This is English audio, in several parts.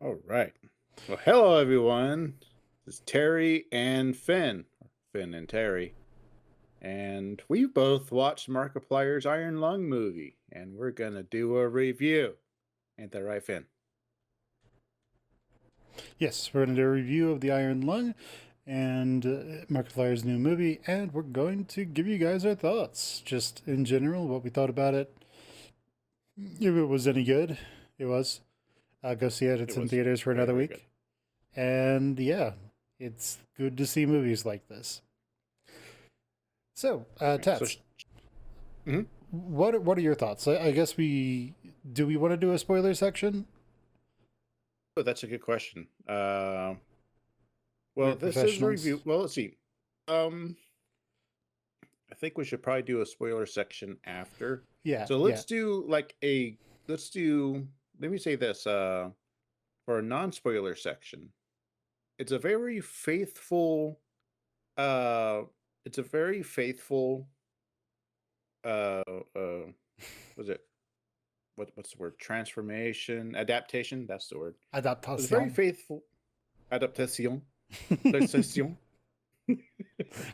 All right. Well, hello everyone. This is Terry and Finn. Finn and Terry. And we both watched Markiplier's Iron Lung movie, and we're gonna do a review. Ain't that right, Finn? Yes, we're going to do a review of The Iron Lung and Markiplier's new movie, and we're going to give you guys our thoughts, just in general, what we thought about it. If it was any good, it was. Go see it. It It's in was theaters for very, another very good. week. And yeah, it's good to see movies like this. So, Right. Tats, Mhm. what are your thoughts? I guess we want to do a spoiler section? Oh, that's a good question. We're Well, this is a review. professionals. Well, let's see. Um, I think we should probably do a spoiler section after. Yeah, So yeah. let's do like a let's do. Let me say this. For a non-spoiler section. It's a very faithful uh it's a very faithful uh uh was it what's the word? Transformation, adaptation, that's the word. It's very Adaptation. faithful adaptation. Adaptation.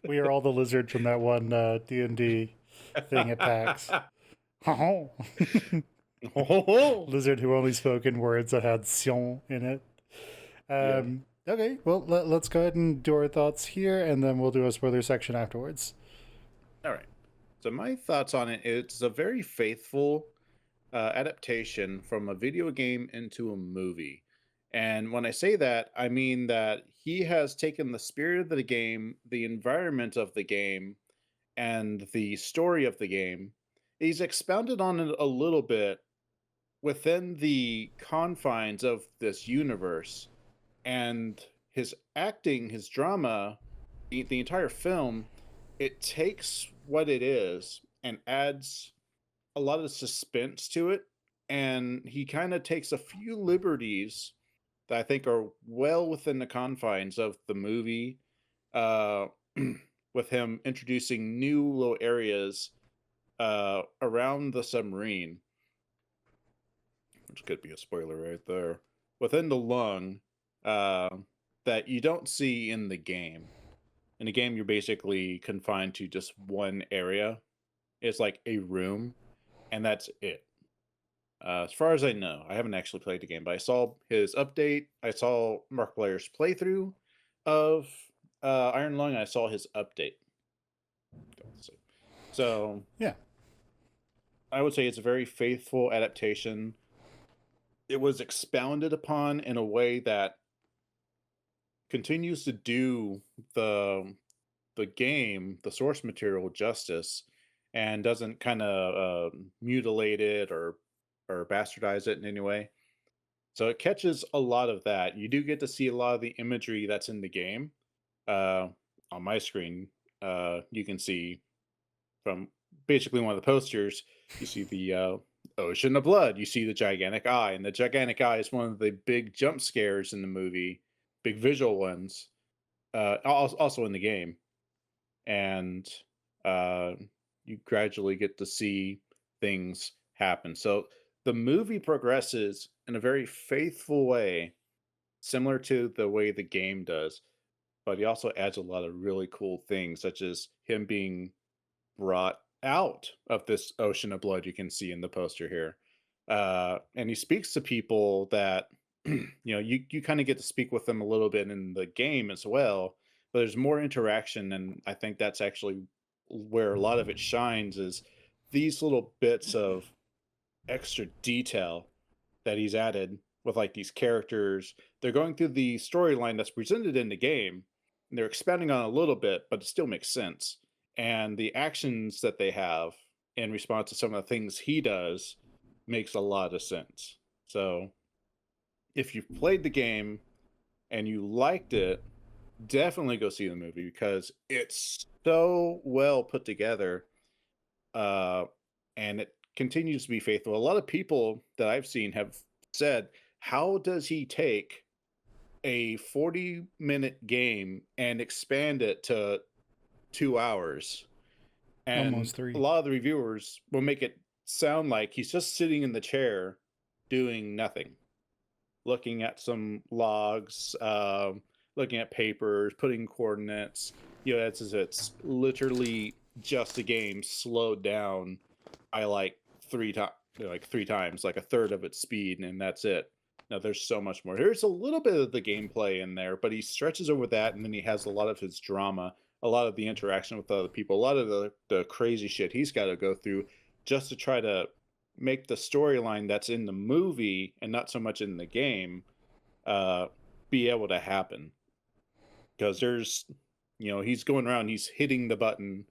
We are all the lizards from that one D&D thing at PAX. Lizard who only spoke in words that had sion in it. Yeah. Okay, well, let's go ahead and do our thoughts here, and then we'll do a spoiler section afterwards. All right. So my thoughts on it, it's a very faithful adaptation from a video game into a movie. And when I say that, I mean that he has taken the spirit of the game, the environment of the game, and the story of the game. He's expounded on it a little bit within the confines of this universe. And his acting, his drama, the entire film, it takes what it is and adds a lot of suspense to it, and he kind of takes a few liberties that I think are well within the confines of the movie, uh, with him introducing new little areas around the submarine, which could be a spoiler right there, within the lung, uh, that you don't see in the game. In the game, you're basically confined to just one area. It's like a room, and that's it. As far as I know, I haven't actually played the game, but I saw his update. I saw Markiplier's playthrough of Iron Lung. And I saw his update. So Yeah. I would say it's a very faithful adaptation. It was expounded upon in a way that continues to do the game, the source material justice, and doesn't kind of mutilate it or bastardize it in any way. So it catches a lot of that. You do get to see a lot of the imagery that's in the game. Uh, on my screen, you can see from basically one of the posters, you see the ocean of blood. You see the gigantic eye, and the gigantic eye is one of the big jump scares in the movie, big visual ones. Also in the game, and uh, you gradually get to see things happen. So the movie progresses in a very faithful way, similar to the way the game does, but he also adds a lot of really cool things, such as him being brought out of this ocean of blood you can see in the poster here. And he speaks to people that you kind of get to speak with them a little bit in the game as well, but there's more interaction, and I think that's actually where a lot of it shines is these little bits of extra detail that he's added with like these characters. They're going through the storyline that's presented in the game, and they're expanding on it a little bit, but it still makes sense. And the actions that they have in response to some of the things he does makes a lot of sense. So if you've played the game and you liked it, definitely go see the movie because it's so well put together, uh, and it continues to be faithful. A lot of people that I've seen have said, "How does he take a 40-minute game and expand it to 2 hours?" And Almost a three. lot of the reviewers will make it sound like he's just sitting in the chair doing nothing. looking at some logs, looking at papers, putting coordinates. It's literally just a game slowed down by like three times, like a third of its speed, and that's it. Now there's so much more. There's a little bit of the gameplay in there, but he stretches over that, and then he has a lot of his drama, a lot of the interaction with other people, a lot of the crazy shit he's got to go through just to try to make the storyline that's in the movie and not so much in the game uh be able to happen. Because he's going around, he's hitting the button,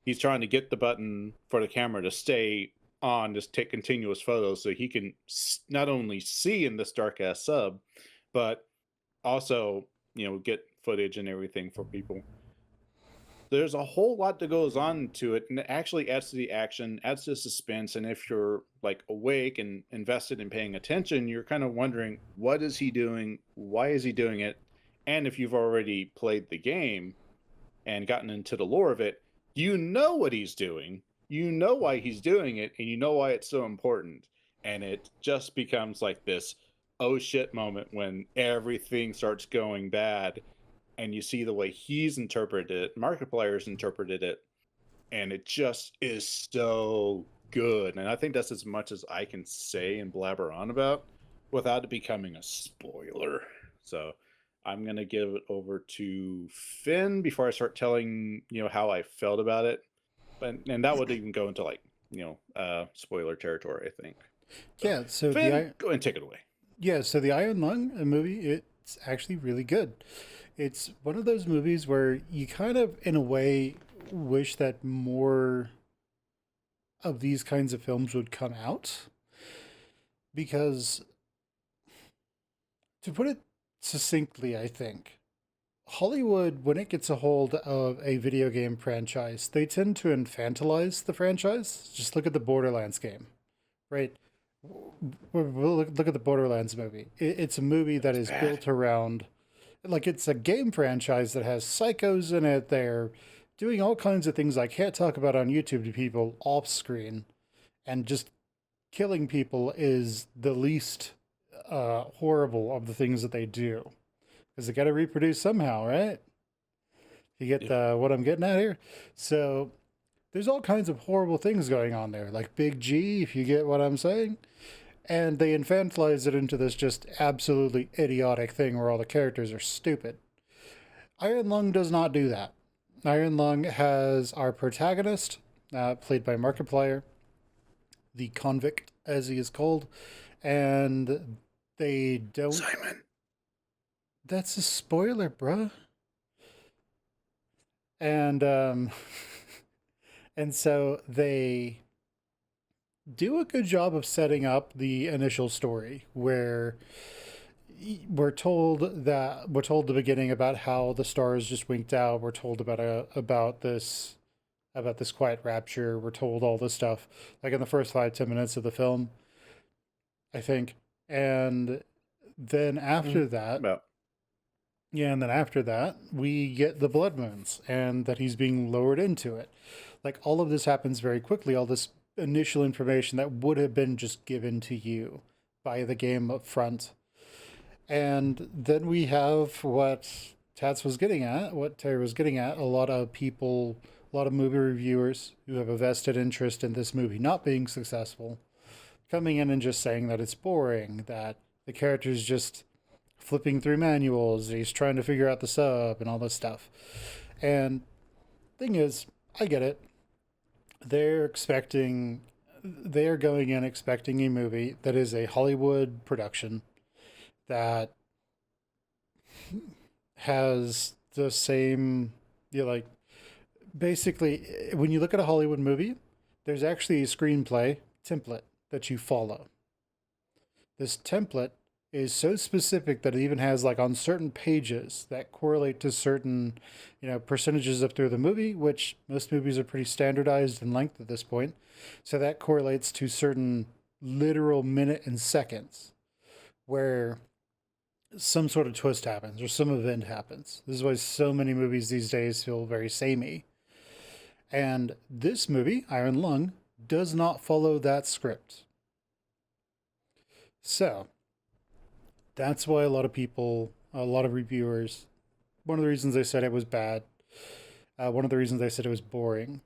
he's trying to get the button for the camera to stay on, just take continuous photos so he can not only see in this dark ass sub, but also get footage and everything for people. There's a whole lot that goes on to it, and it actually adds to the action, adds to the suspense. And if you're like awake and invested in paying attention, you're kind of wondering, what is he doing, why is he doing it? And if you've already played the game and gotten into the lore of it, you know what he's doing, you know why he's doing it, and you know why it's so important. And it just becomes like this oh shit moment when everything starts going bad, and you see the way he's interpreted it, Markiplier's interpreted it, and it just is so good. And I think that's as much as I can say and blabber on about without it becoming a spoiler. So I'm gonna give it over to Finn before I start telling how I felt about it. And that would even go into like spoiler territory, I think. So Yeah, so Finn, go and take it away. the Iron Lung movie, it's actually really good. It's one of those movies where you kind of, in a way, wish that more of these kinds of films would come out. Because, to put it succinctly, I think, Hollywood, when it gets a hold of a video game franchise, they tend to infantilize the franchise. Just look at the Borderlands game, right? We'll look at the Borderlands movie. It's a movie That that was is bad. built around, like, it's a game franchise that has psychos in it. They're doing all kinds of things I can't talk about on YouTube to people off screen, and just killing people is the least horrible of the things that they do, because they got to reproduce somehow, right? You get Yeah. what I'm getting at here. So there's all kinds of horrible things going on there, like Big G, if you get what I'm saying. And they infantilize it into this just absolutely idiotic thing where all the characters are stupid. Iron Lung does not do that. Iron Lung has our protagonist, played by Markiplier, the convict, as he is called, and they don't. Simon. That's a spoiler, bruh. And and so they do a good job of setting up the initial story where we're told the beginning about how the stars just winked out. We're told about this quiet rapture. We're told all this stuff like in the first 5-10 minutes of the film, I think. And then after that, About yeah, and then after that, we get the blood moons and that he's being lowered into it. Like all of this happens very quickly, all this initial information that would have been just given to you by the game up front. And then we have what Tats was getting at, what Terry was getting at. A lot of people, a lot of movie reviewers who have a vested interest in this movie not being successful, coming in and just saying that it's boring, that the character's just flipping through manuals, he's trying to figure out the sub and all this stuff. And thing is, I get it. They're expecting, they're going in expecting a movie that is a Hollywood production that has the same, like, basically, when you look at a Hollywood movie, there's actually a screenplay template that you follow. This template is so specific that it even has like on certain pages that correlate to certain, percentages up through the movie, which most movies are pretty standardized in length at this point. So that correlates to certain literal minute and seconds where some sort of twist happens or some event happens. This is why so many movies these days feel very samey. And this movie, Iron Lung, does not follow that script. So, That's why a lot of people, a lot of reviewers, one of the reasons they said it was bad, one of the reasons they said it was boring.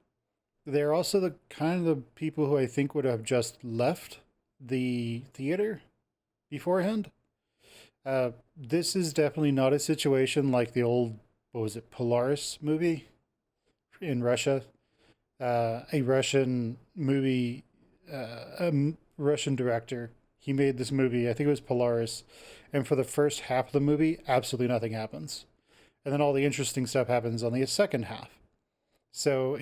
They're also the kind of people who I think would have just left the theater beforehand. This is definitely not a situation like the old, what was it, Polaris movie in Russia. A Russian movie, Russian director. He made this movie, I think it was Polaris, and for the first half of the movie, absolutely nothing happens. And then all the interesting stuff happens on the second half. So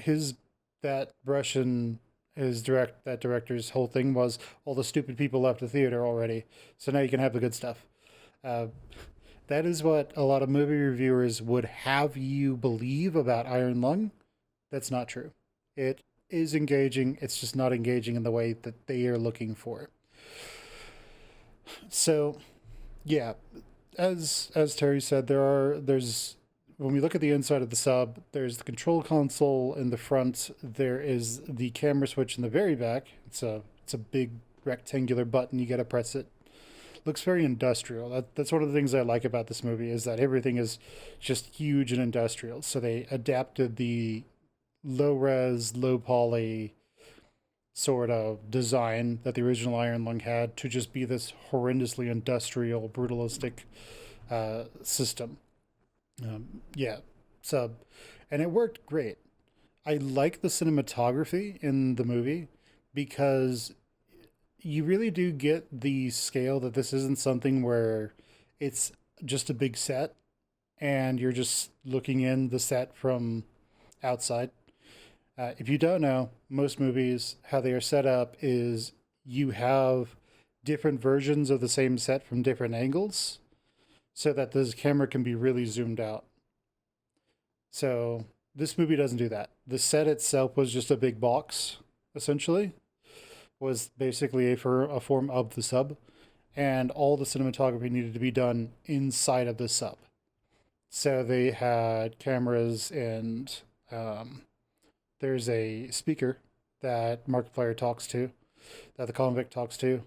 that Russian that director's whole thing was all the stupid people left the theater already. So now you can have the good stuff. Uh, that is what a lot of movie reviewers would have you believe about Iron Lung. That's not true. It is engaging. It's just not engaging in the way that they are looking for. So yeah, as Terry said, there's when we look at the inside of the sub, there's the control console in the front. There is the camera switch in the very back. It's a big rectangular button. You got to press it. Looks very industrial. That's one of the things I like about this movie is that everything is just huge and industrial. So they adapted the low res, low poly sort of design that the original Iron Lung had to just be this horrendously industrial, brutalistic system. Yeah, sub. And it worked great. I like the cinematography in the movie because you really do get the scale that this isn't something where it's just a big set and you're just looking in the set from outside. If you don't know, most movies, how they are set up is you have different versions of the same set from different angles so that this camera can be really zoomed out. So this movie doesn't do that. The set itself was just a big box, essentially, was basically a form of the sub, and all the cinematography needed to be done inside of the sub. So they had cameras and there's a speaker that Markiplier talks to, that the convict talks to,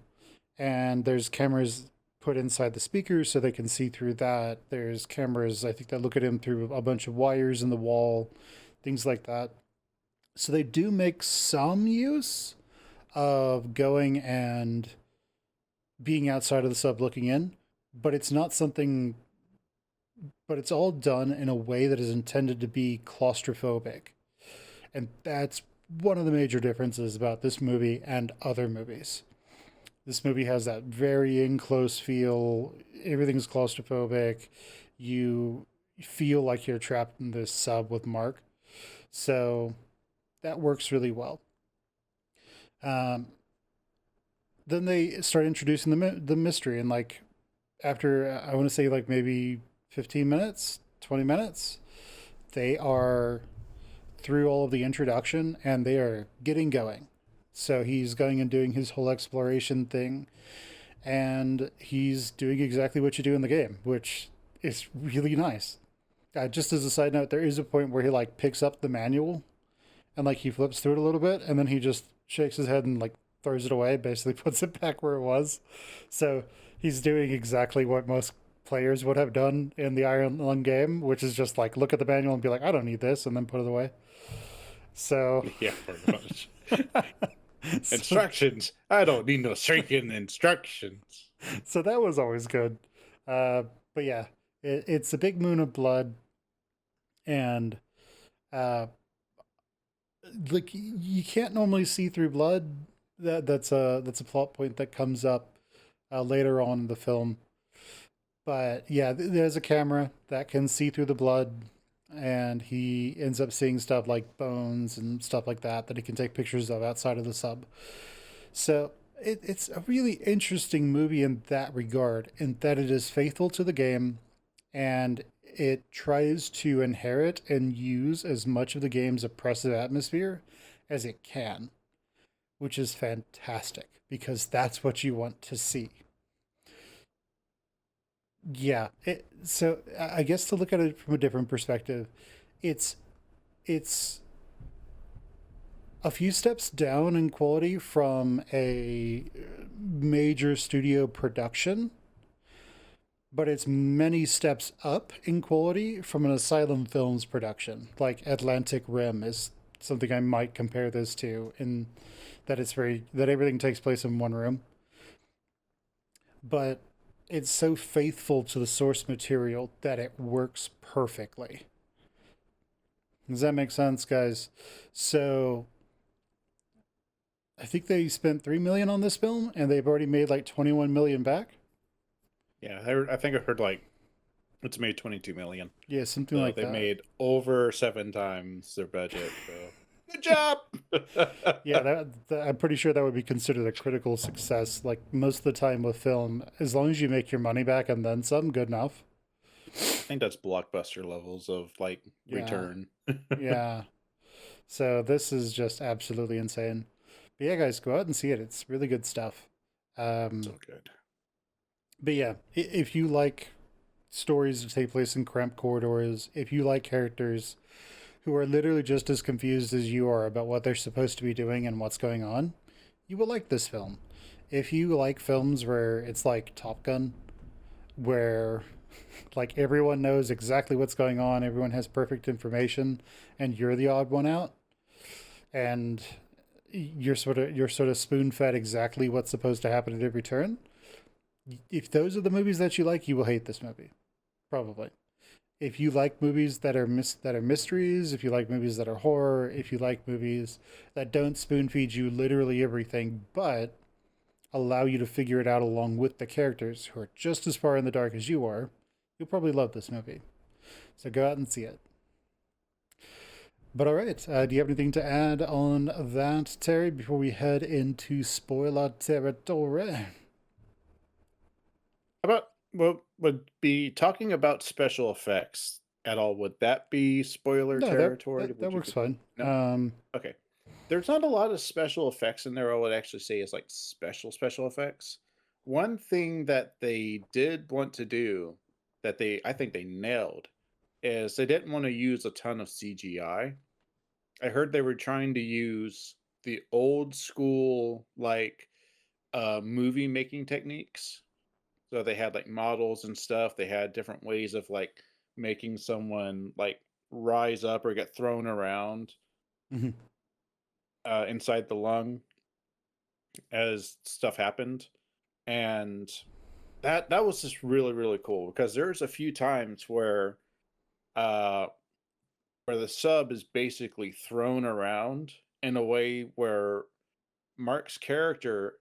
and there's cameras put inside the speaker so they can see through that. There's cameras, I think, that look at him through a bunch of wires in the wall, things like that. So they do make some use of going and being outside of the sub looking in, but it's not something, but it's all done in a way that is intended to be claustrophobic. And that's one of the major differences about this movie and other movies. This movie has that very enclosed feel. Everything's claustrophobic. You feel like you're trapped in this sub with Mark. So that works really well. Um, then they start introducing the mystery, and like after I want to say like maybe 15 minutes, 20 minutes, they are through all of the introduction and they are getting going. So he's going and doing his whole exploration thing, and he's doing exactly what you do in the game, which is really nice. Just as a side note, there is a point where he like picks up the manual and like he flips through it a little bit, and then he just shakes his head and like throws it away, basically puts it back where it was. So he's doing exactly what most players would have done in the Iron Lung game, which is just like look at the manual and be like, I don't need this, and then put it away. So Yeah, pretty much. so, Instructions. I don't need no freaking instructions. so that was always good. Uh, but yeah, it's a big moon of blood, and uh, like you can't normally see through blood. That's a plot point that comes up later on in the film. But yeah, there's a camera that can see through the blood, and he ends up seeing stuff like bones and stuff like that that he can take pictures of outside of the sub. So it's a really interesting movie in that regard, in that it is faithful to the game and it tries to inherit and use as much of the game's oppressive atmosphere as it can, which is fantastic because that's what you want to see. Yeah, so I guess to look at it from a different perspective, it's it's a few steps down in quality from a major studio production, but it's many steps up in quality from an Asylum Films production. Like Atlantic Rim is something I might compare this to in that that everything takes place in one room, but it's so faithful to the source material that it works perfectly. Does that make sense, guys? So I think they spent 3 million on this film, and they've already made like 21 million back. Yeah, I think I heard like it's made 22 million. Yeah, something So like they that. made over 7 times their budget. So good job. Yeah, I I'm pretty sure that would be considered a critical success. Like most of the time with film, as long as you make your money back and then some, good enough. think that's blockbuster levels of like Yeah, return. yeah. So this is just absolutely insane. But yeah, guys, go out and see it. It's really good stuff. Um, So good. but yeah, if you like stories that take place in cramped corridors, if you like characters who are literally just as confused as you are about what they're supposed to be doing and what's going on, you will like this film. If you like films where it's like Top Gun, where like everyone knows exactly what's going on, everyone has perfect information, and you're the odd one out, and you're sort of spoon fed exactly what's supposed to happen at every turn. If those are the movies that you like, you will hate this movie, probably. If you like movies that are that are mysteries, if you like movies that are horror, if you like movies that don't spoon feed you literally everything, but allow you to figure it out along with the characters who are just as far in the dark as you are, you'll probably love this movie. So go out and see it. But all right, do you have anything to add on that, Terry, before we head into spoiler territory? How about what would be talking about special effects at all? Would that be spoiler No, territory? that Would you works fine. no? Okay. There's not a lot of special effects in there. I would actually say is like special effects. One thing that they did want to do that I think they nailed is they didn't want to use a ton of CGI. I heard they were trying to use the old school like movie making techniques. So they had like models and stuff. They had different ways of like making someone like rise up or get thrown around Mhm. inside the lung as stuff happened. And that was just really cool because there's a few times uh where the sub is basically thrown around in a way where Mark's character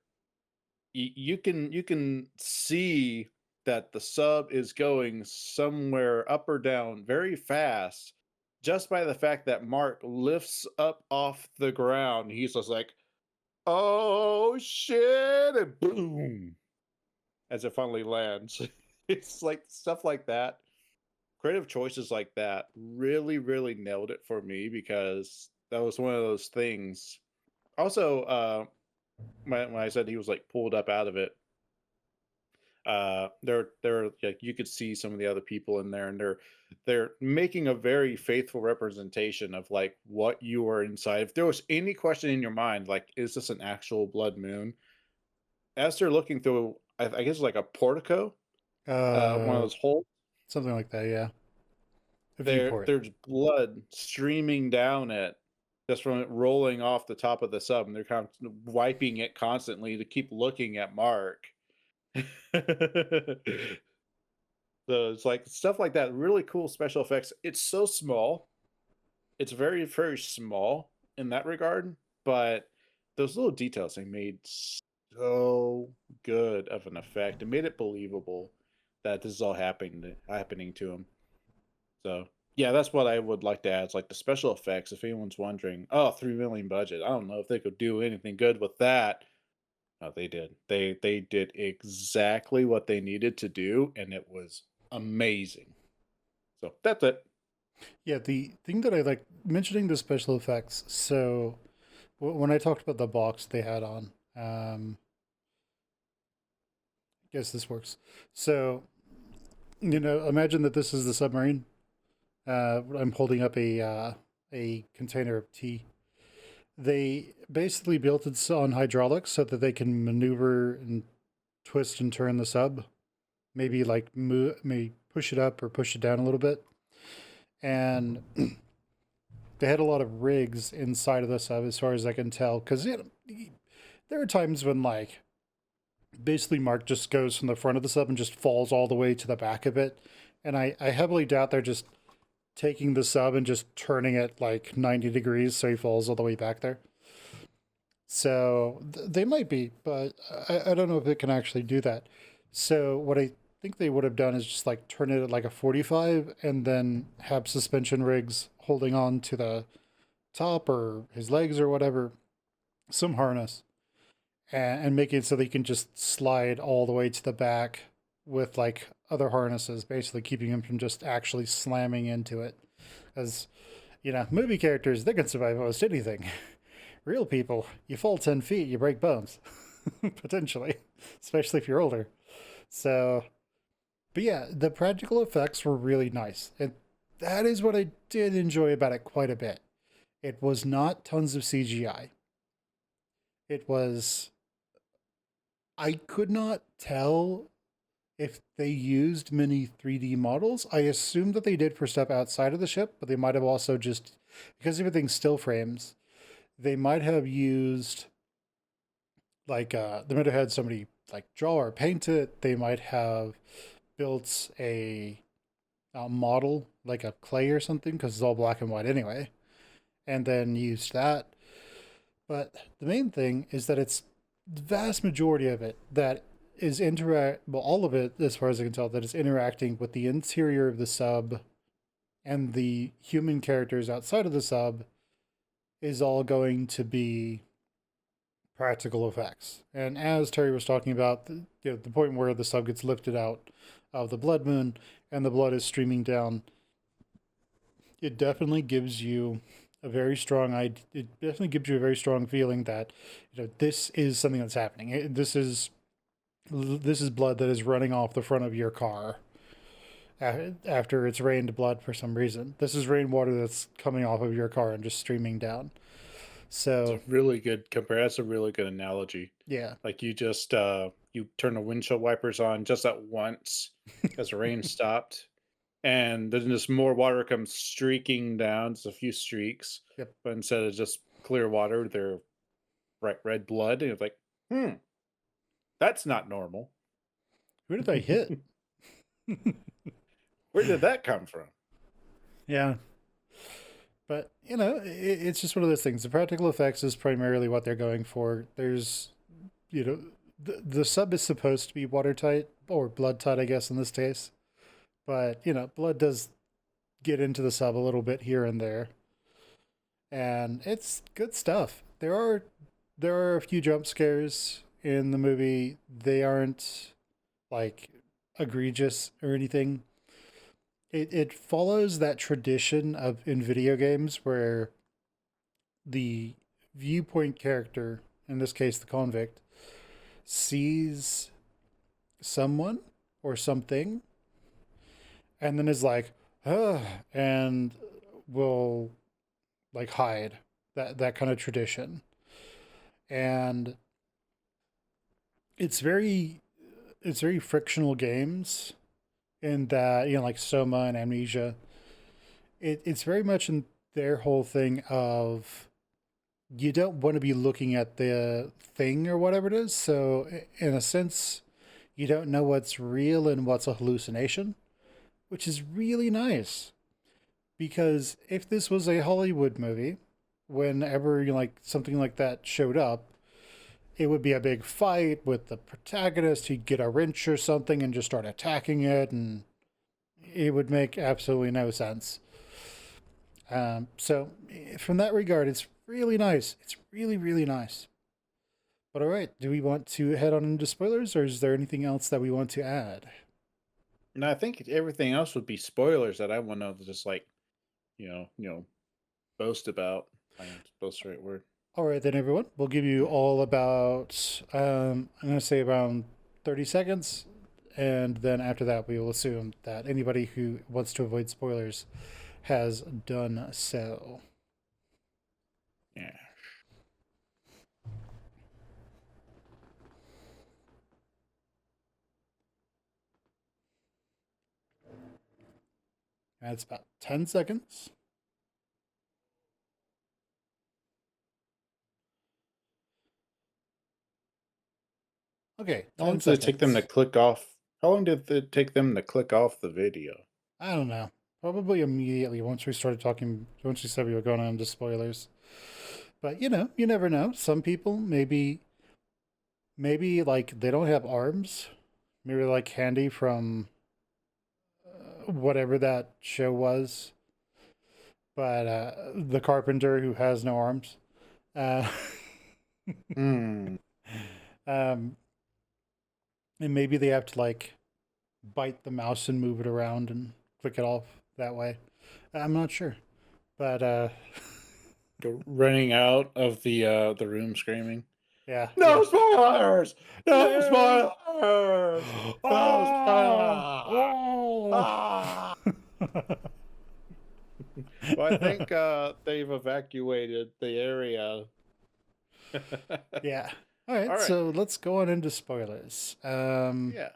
you can see that the sub is going somewhere up or down very fast just by the fact that Mark lifts up off the ground. He's just like, "Oh shit!" and boom, as it finally lands. It's like stuff like that. Creative choices like that really nailed it for me because that was one of those things. Also, when I said he was like pulled up out of it, they're like you could see some of the other people in there, and they're making a very faithful representation of like what you are inside. If there was any question in your mind, like is this an actual blood moon? As they're looking through, I guess like a portico, one of Uh, those holes. Something like that. Yeah, a viewport. There's blood streaming down it just from it rolling off the top of the sub, and they're kind of wiping it constantly to keep looking at Mark. So it's like stuff like that, really cool special effects. It's so small. It's very small in that regard, but those little details they made so good of an effect. It made it believable that this is all happening to him. So yeah, that's what I would like to add. It's like the special effects. If anyone's wondering, oh, 3 million budget. I don't know if they could do anything good with that. No, they did. They did exactly what they needed to do, and it was amazing. So that's it. Yeah, the thing that I like mentioning the special effects. So when I talked about the box they had on, I guess this works. So imagine that this is the submarine. I'm holding up a container of tea. They basically built it on hydraulics so that they can maneuver and twist and turn the sub maybe like maybe push it up or push it down a little bit. And they had a lot of rigs inside of the sub, as far as I can tell, because there are times when like basically Mark just goes from the front of the sub and just falls all the way to the back of it. And I heavily doubt they're just taking the sub and just turning it like 90 degrees so he falls all the way back there. So they might be, but I don't know if it can actually do that. So what I think they would have done is just like turn it at like a 45 and then have suspension rigs holding on to the top or his legs or whatever, some harness, and make it so they can just slide all the way to the back with like other harnesses, basically keeping him from just actually slamming into it. As you know, movie characters, they can survive almost anything. Real people, you fall 10 feet, you break bones, potentially, especially if you're older. So, but yeah, the practical effects were really nice. And that is what I did enjoy about it quite a bit. It was not tons of CGI. It was, I could not tell if they used many 3D models. I assumed that they did for stuff outside of the ship, but they might have also just, because everything's still frames, they might have used like they might have had somebody like draw or paint it. They might have built a model like a clay or something because it's all black and white anyway, and then used that. But the main thing is that it's the vast majority of it that is well, all of it as far as I can tell, that is interacting with the interior of the sub and the human characters outside of the sub is all going to be practical effects. And as Terry was talking about, the point where the sub gets lifted out of the blood moon and the blood is streaming down, it definitely gives you a very strong it definitely gives you a very strong feeling that this is something that's happening. This is blood that is running off the front of your car after it's rained blood for some reason. This is rainwater that's coming off of your car and just streaming down. It's So a really good compare. That's a really good analogy. yeah, Like you just you turn the windshield wipers on just at once as the rain stopped, and then just more water comes streaking down. Just a few streaks, yep. but instead of just clear water, they're bright red blood, and it's like, that's not normal. Who did I hit? Where did that come from? Yeah, but it's just one of those things. The practical effects is primarily what they're going for. There's, the sub is supposed to be watertight or blood tight, I guess, in this case. But blood does get into the sub a little bit here and there, and it's good stuff. There are a few jump scares in the movie. They aren't like egregious or anything. It follows that tradition of in video games where the viewpoint character, in this case the convict, sees someone or something and then is like, and will like hide. That kind of tradition. And it's very frictional games in that, like Soma and Amnesia. It's very much in their whole thing of you don't want to be looking at the thing or whatever it is. So in a sense, you don't know what's real and what's a hallucination, which is really nice. Because if this was a Hollywood movie, whenever like something like that showed up, it would be a big fight with the protagonist. He'd get a wrench or something and just start attacking it, and it would make absolutely no sense. So, from that regard, it's really nice. It's really, really nice. But all right, do we want to head on into spoilers, or is there anything else that we want to add? And I think everything else would be spoilers that I want to just like, boast about. I am boast the right word. All right, then, everyone. We'll give you all about, I'm going to say around 30 seconds. And then after that, we will assume that anybody who wants to avoid spoilers has done so. Yeah. That's about 10 seconds. Okay, How long 10 did it take them to seconds. click off? How long did it take them to click off the video? I don't know. Probably immediately once we started talking, once we said we were going on to spoilers. But you never know. Some people maybe like they don't have arms. Maybe like Handy from whatever that show was, but the carpenter who has no arms. Uh, Hmm. um, and maybe they have to like bite the mouse and move it around and click it off that way. I'm not sure, but Running out of the room screaming. yeah, No yeah. spoilers! No No. spoilers! No Oh, spoilers! oh. Ah! Well, I think they've evacuated the area. Yeah. All All right, right. so let's go on into spoilers. Yeah.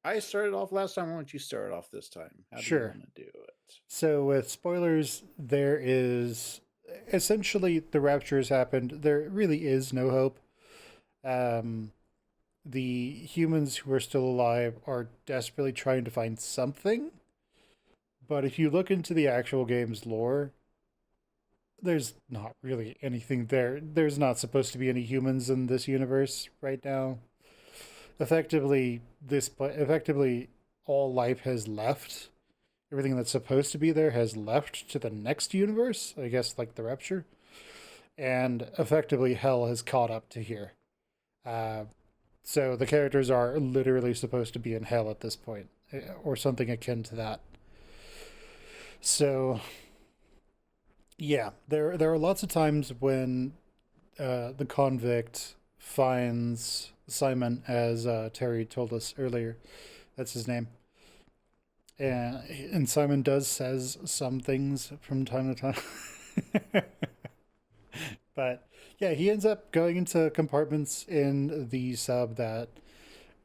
I started off last time. Why don't you start off this time? How do you Sure. want to do it? So with spoilers, there is essentially the rapture has happened. There really is no hope. Um, the humans who are still alive are desperately trying to find something. But if you look into the actual game's lore, there's not really anything there. There's not supposed to be any humans in this universe right now. Effectively all life has left. Everything that's supposed to be there has left to the next universe, I guess like the rapture. And effectively hell has caught up to here. Uh, so the characters are literally supposed to be in hell at this point, or something akin to that. So yeah, there are lots of times when the convict finds Simon, as Terry told us earlier. That's his name. And Simon does says some things from time to time. But yeah, he ends up going into compartments in the sub that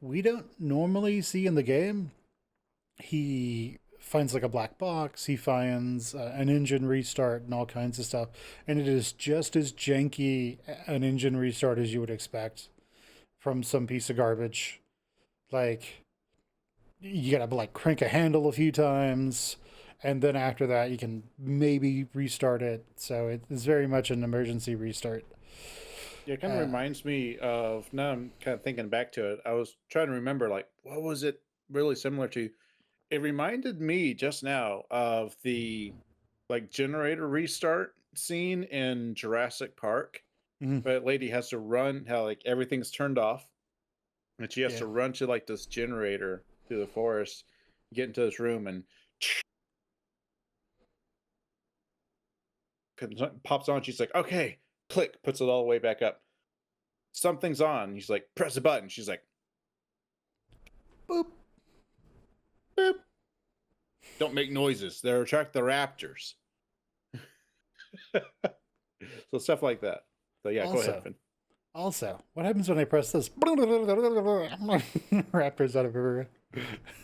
we don't normally see in the game. He finds like a black box, he finds an engine restart and all kinds of stuff. And it is just as janky an engine restart as you would expect from some piece of garbage. Like, you gotta like crank a handle a few times. And then after that, you can maybe restart it. So it's very much an emergency restart. Yeah, it kind of Uh, reminds me of, now I'm kind of thinking back to it. I was trying to remember, like, what was it really similar to? It reminded me just now of the like generator restart scene in Jurassic Park. mhm, But lady has to run, how like everything's turned off, and she has yeah. to run to like this generator through the forest, get into this room, and pops on. She's like, okay, click, puts it all the way back up. Something's on. He's like, press a button. She's like, Boop. boop. Don't make noises. They'll attract the raptors. So stuff like that. So yeah, go ahead, Also, Finn. also, what happens when I press this? Raptors out of everywhere.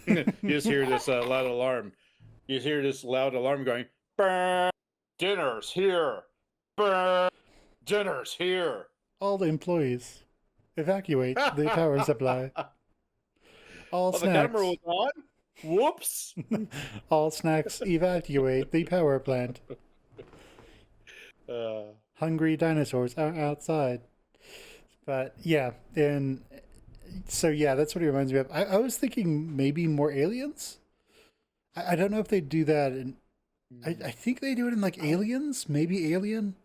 You just hear this loud alarm. You hear this loud alarm going, "Burn! Dinner's here. Burn! Dinner's here." All the employees evacuate the power supply. All Oh, the camera was snacks. on. Whoops. All snacks evacuate the power plant. Uh, Hungry dinosaurs are outside. But yeah, and so yeah, that's what it reminds me of. I was thinking maybe more aliens. I don't know if they do that. And I think they do it in like oh, Aliens, maybe Alien,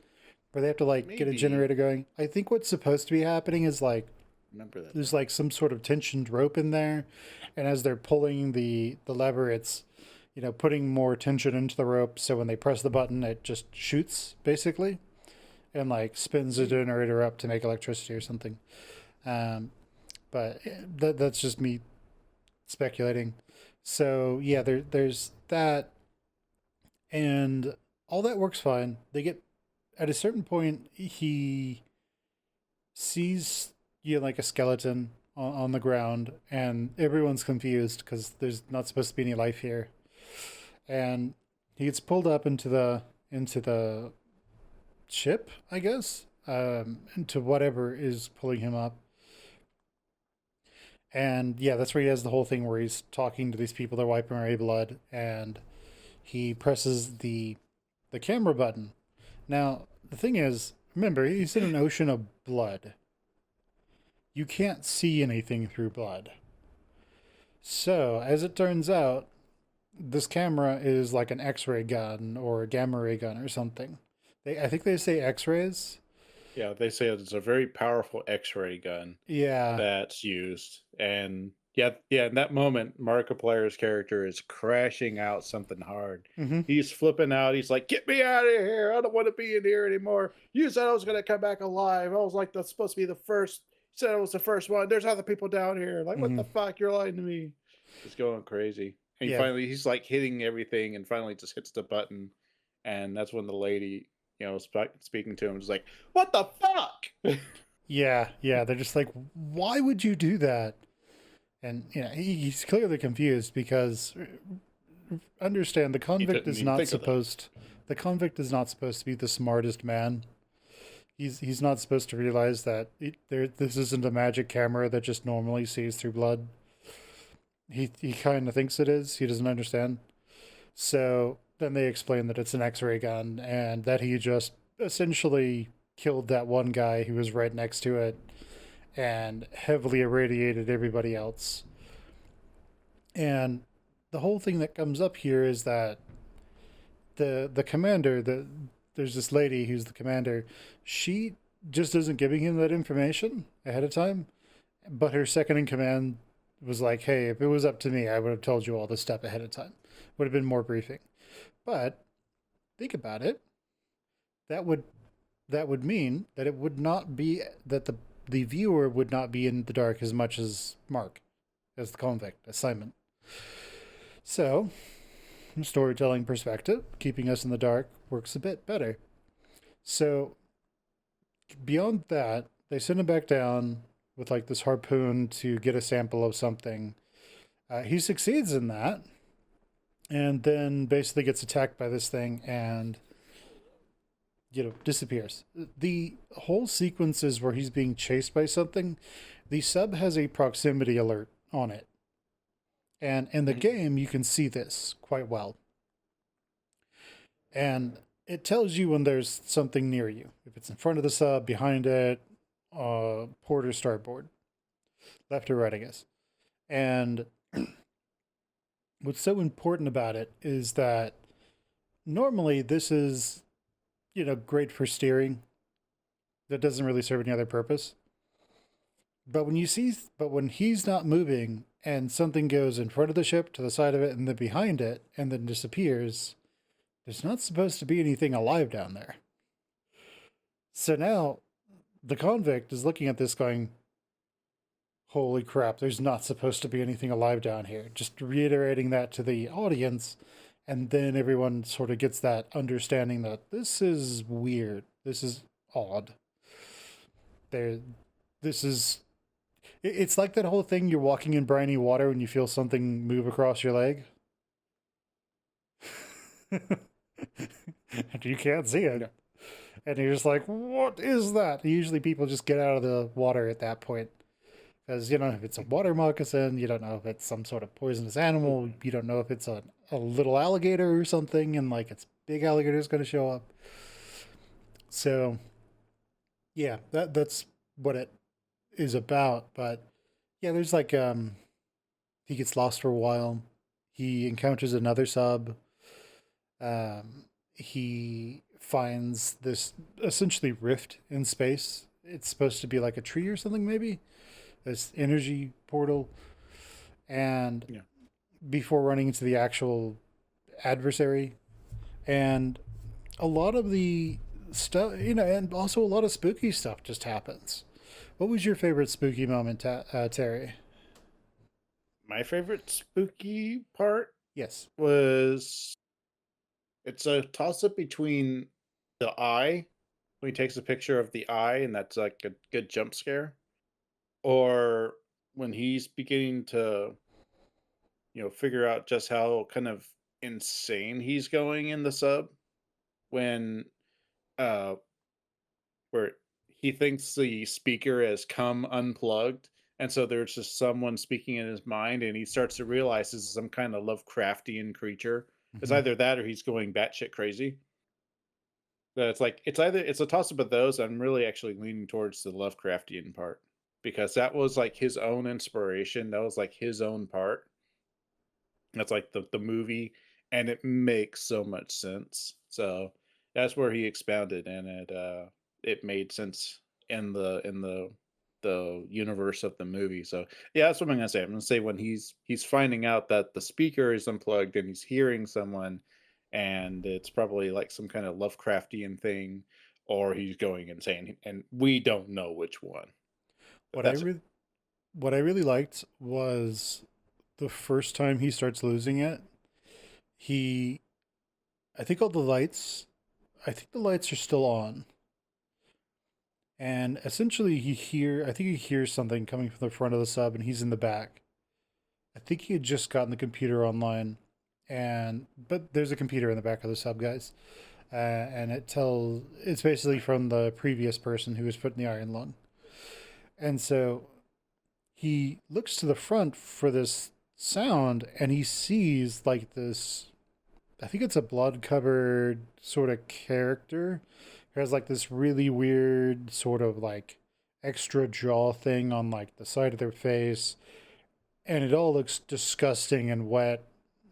where they have to like get a maybe. generator going. I think what's supposed to be happening is like Remember that there's though. like some sort of tensioned rope in there, and as they're pulling the lever, it's putting more tension into the rope. So when they press the button, it just shoots basically, and like spins the Hmm. generator up to make electricity or something. Um, but that's just me speculating. So yeah, there's that, and all that works fine. They get at a certain point, he sees like a skeleton on the ground, and everyone's confused because there's not supposed to be any life here. And he gets pulled up into the ship, I guess, into whatever is pulling him up. And yeah, that's where he has the whole thing where he's talking to these people. They're wiping away blood, and he presses the camera button. Now the thing is, remember, he's in an ocean of blood. You can't see anything through blood. So as it turns out, this camera is like an X-ray gun or a gamma ray gun or something. I think they say X-rays. Yeah, they say it's a very powerful X-ray gun Yeah. that's used, and yeah, in that moment, Markiplier's character is crashing out something hard. Mm-hmm. He's flipping out. He's like, "Get me out of here! I don't want to be in here anymore. You said I was going to come back alive. I was like, that's supposed to be the first. You said I was the first one. There's other people down here. Like, what Mm-hmm. the fuck? You're lying to me." He's going crazy. And Yeah. finally, he's like hitting everything, and finally just hits the button, and that's when the lady, speaking to him, is like, "What the fuck?" Yeah. Yeah. They're just like, why would you do that? And yeah, he's clearly confused because understand He didn't even think of that. the convict is not supposed to be the smartest man. He's not supposed to realize that this isn't a magic camera that just normally sees through blood. He kind of thinks it is. He doesn't understand. So then they explain that it's an X-ray gun and that he just essentially killed that one guy who was right next to it and heavily irradiated everybody else. And the whole thing that comes up here is that the commander, there's this lady who's the commander, she just isn't giving him that information ahead of time. But her second in command was like, "Hey, if it was up to me, I would have told you all this stuff ahead of time. Would have been more briefing." But think about it. That would that would mean that it would not be that the viewer would not be in the dark as much as Mark, as the convict, as Simon. So, from a storytelling perspective, keeping us in the dark works a bit better. So, beyond that, they send him back down with like this harpoon to get a sample of something. He succeeds in that, and then basically gets attacked by this thing and disappears. The whole sequences where he's being chased by something, the sub has a proximity alert on it, and in the Mhm. game you can see this quite well, and it tells you when there's something near you, if it's in front of the sub, behind it, port or starboard, left or right, I guess. And what's so important about it is that normally this is, great for steering. That doesn't really serve any other purpose. But when he's not moving and something goes in front of the ship, to the side of it, and then behind it, and then disappears, there's not supposed to be anything alive down there. So now the convict is looking at this going, holy crap, there's not supposed to be anything alive down here. Just reiterating that to the audience. And then everyone sort of gets that understanding that this is weird. This is odd. There, this is. It's like that whole thing you're walking in briny water and you feel something move across your leg. And you can't see it. Yeah. And you're just like, what is that? Usually people just get out of the water at that point. Because you don't know if it's a water moccasin, you don't know if it's some sort of poisonous animal, you don't know if it's a little alligator or something, and like it's big alligator's going to show up. So, yeah, that's what it is about. But yeah, there's like he gets lost for a while. He encounters another sub. He finds this essentially rift in space. It's supposed to be like a tree or something, maybe this energy portal, and Yeah. before running into the actual adversary, and a lot of the stuff, and also a lot of spooky stuff just happens. What was your favorite spooky moment, Terry? My favorite spooky part Yes. was, it's a toss up between the eye, when he takes a picture of the eye, and that's like a good jump scare, or when he's beginning to, figure out just how kind of insane he's going in the sub when uh where he thinks the speaker has come unplugged, and so there's just someone speaking in his mind, and he starts to realize this is some kind of Lovecraftian creature. It's Hmm. either that or he's going batshit crazy. But it's like it's a toss up of those. I'm really actually leaning towards the Lovecraftian part because that was like his own inspiration. That was like his own part. That's like the movie, and it makes so much sense. So that's where he expounded, and it made sense in the universe of the movie. So yeah, that's what I'm gonna say. I'm gonna say when he's finding out that the speaker is unplugged and he's hearing someone, and it's probably like some kind of Lovecraftian thing, or he's going insane, and we don't know which one. But What I that's it. really what I really liked was the first time he starts losing it. He, I think all the lights, I think the lights are still on, and essentially I think he hears something coming from the front of the sub, and he's in the back. I think he had just gotten the computer online, and but there's a computer in the back of the sub, guys, and it's basically from the previous person who was put in the iron lung, and so he looks to the front for this sound, and he sees like this. I think it's a blood covered sort of character who has like this really weird sort of like extra jaw thing on like the side of their face, and it all looks disgusting and wet,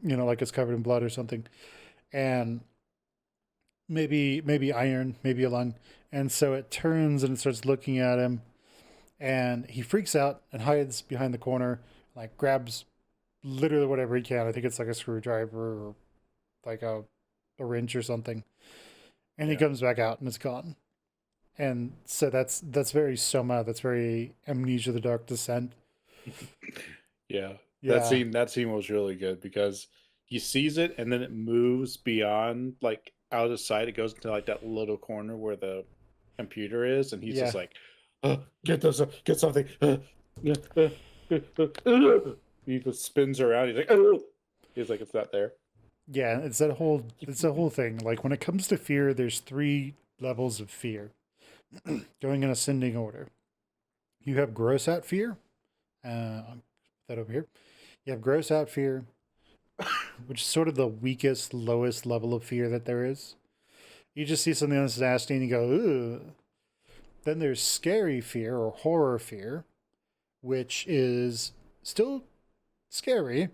like it's covered in blood or something, and maybe iron, maybe a lung. And so it turns and it starts looking at him, and he freaks out and hides behind the corner, like grabs literally whatever he can. I think it's like a screwdriver or like a wrench or something, and he Yeah. comes back out and it's gone. And so that's very Soma. That's very Amnesia: The Dark Descent. Yeah, Yeah, that scene was really good because he sees it and then it moves beyond, like, out of sight. It goes into, like, that little corner where the computer is, and he's just yeah, like, get those, get something, yeah, he just spins around, he's like, he's like, "It's not there." yeah. It's a whole thing. Like when it comes to fear, there's three levels of fear, going in ascending order. You have gross out fear. I'll put that over here. You have gross out fear, which is sort of the weakest, lowest level of fear that there is. You just see something that's nasty and you go, ooh. Then there's scary fear or horror fear, which is still scary,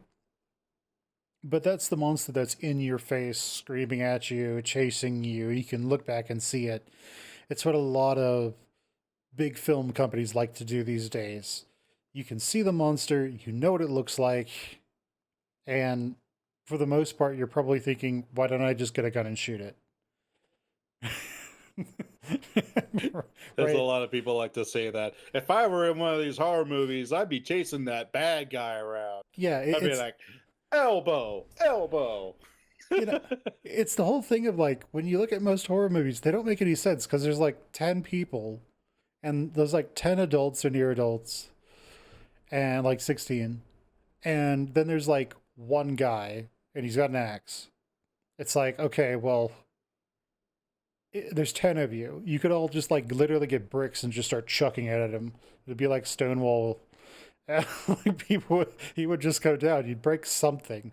but that's the monster that's in your face, screaming at you, chasing you. You can look back and see it. It's what a lot of big film companies like to do these days. You can see the monster, you know what it looks like, and for the most part, you're probably thinking, why don't I just get a gun and shoot it? There's a Right? lot of people like to say that, "If I were in one of these horror movies, I'd be chasing that bad guy around." Yeah, I'd be it's, like, "Elbow, elbow." you know, it's the whole thing of like when you look at most horror movies, they don't make any sense because there's like 10 people and there's like 10 adults or near adults and like 16. And then there's like one guy and he's got an axe. It's like, okay, well, there's 10 of you. You could all just like literally get bricks and just start chucking it at him. It'd be like Stonewall. Like he would just go down. You'd break something.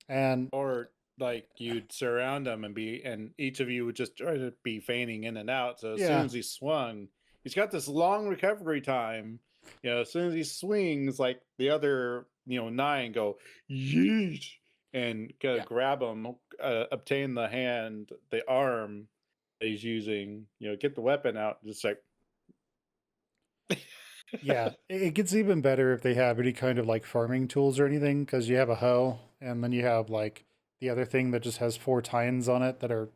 And Or like you'd surround him and each of you would just try to be feigning in and out. So as soon yeah, as he swung, he's got this long recovery time. As soon as he swings, like the other, nine go yeet and yeah, grab him, obtain the arm that he's using, get the weapon out, just like yeah. It gets even better if they have any kind of like farming tools or anything because you have a hoe and then you have like the other thing that just has four tines on it that are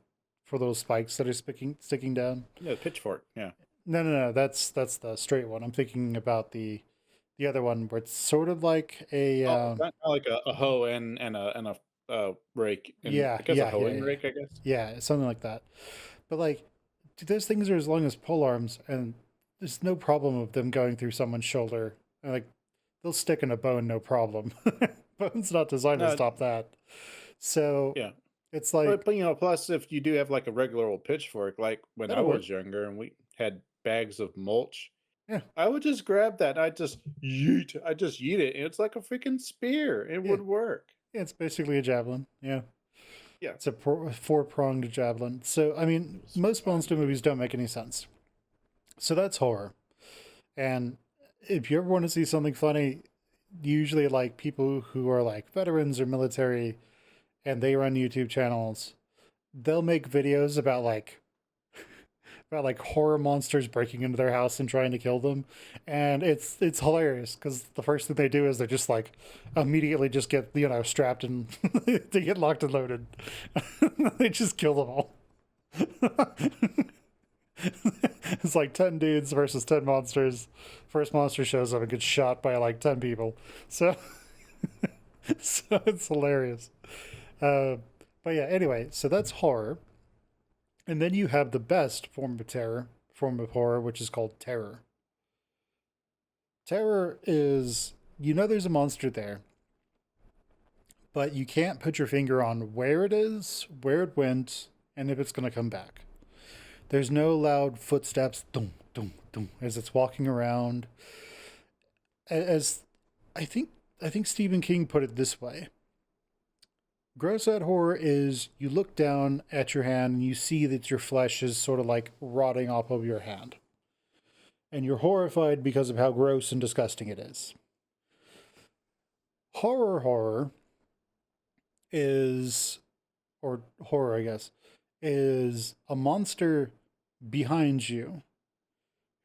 for those spikes that are sticking down. pitchfork. Yeah. No. That's the straight one. I'm thinking about the other one where it's sort of like a Oh, kind of like a hoe and a rake, and yeah, I guess a yeah, yeah, hoeing yeah, rake, I guess. yeah, something like that. But like, dude, those things are as long as pole arms, and there's no problem of them going through someone's shoulder. And like, they'll stick in a bone, no problem. Bone's not designed to No, stop that. So Yeah. it's But like plus if you do have like a regular old pitchfork, like when I that'll work. was younger and we had bags of mulch, Yeah, I would just grab that. I just yeet it, and it's like a freaking spear. It yeah, would work. yeah. It's basically a javelin. Yeah, Yeah, it's a four-pronged javelin. So I it mean, was most fun, monster dude. movies don't make any sense. So that's horror. And if you ever want to see something funny, usually like people who are like veterans or military and they run YouTube channels, they'll make videos about like horror monsters breaking into their house and trying to kill them. And it's hilarious because the first thing they do is they just like immediately just get, strapped and they get locked and loaded. They just kill them all. It's like 10 dudes versus 10 monsters. First monster shows up and gets shot by like 10 people. So, so it's hilarious. Uh, but yeah, anyway, so that's horror. And then you have the best form of horror, which is called terror. Terror is, there's a monster there, but you can't put your finger on where it is, where it went, and if it's going to come back. There's no loud footsteps, dum, dum, dum, as it's walking around. As I think, I think Stephen King put it this way: gross out horror is you look down at your hand and you see that your flesh is sort of like rotting off of your hand, and you're horrified because of how gross and disgusting it is. Horror is, or horror, I guess, is a monster behind you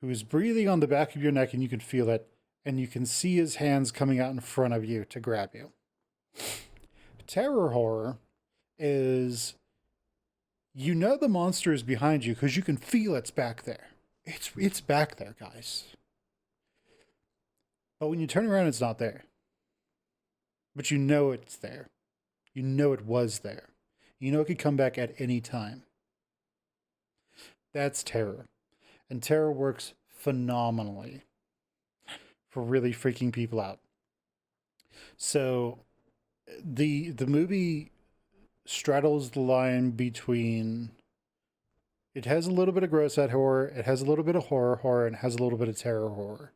who is breathing on the back of your neck and you can feel it, and you can see his hands coming out in front of you to grab you. Terror horror is, the monster is behind you because you can feel it's back there. It's back there, guys. But when you turn around, it's not there. But you know it's there. You know it was there. You know it could come back at any time. That's terror. And terror works phenomenally for really freaking people out. So the movie straddles the line between, it has a little bit of gross out horror, it has a little bit of horror, and it has a little bit of terror horror.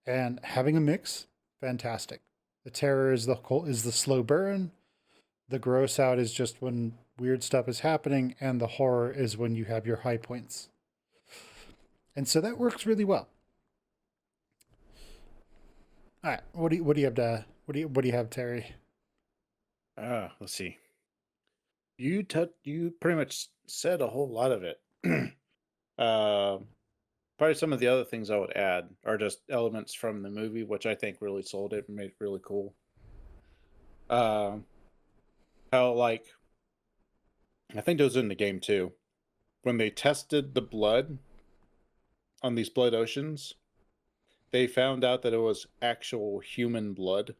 And having a mix, fantastic. The terror is the slow burn. The gross out is just when weird stuff is happening, and the horror is when you have your high points. And so that works really well. All right, what do you have to what do you have, Terry? Let's see. You pretty much said a whole lot of it. Um, Probably some of the other things I would add are just elements from the movie, which I think really sold it and made it really cool. Um, how like I think it was in the game too when they tested the blood on these blood oceans. They found out that it was actual human blood.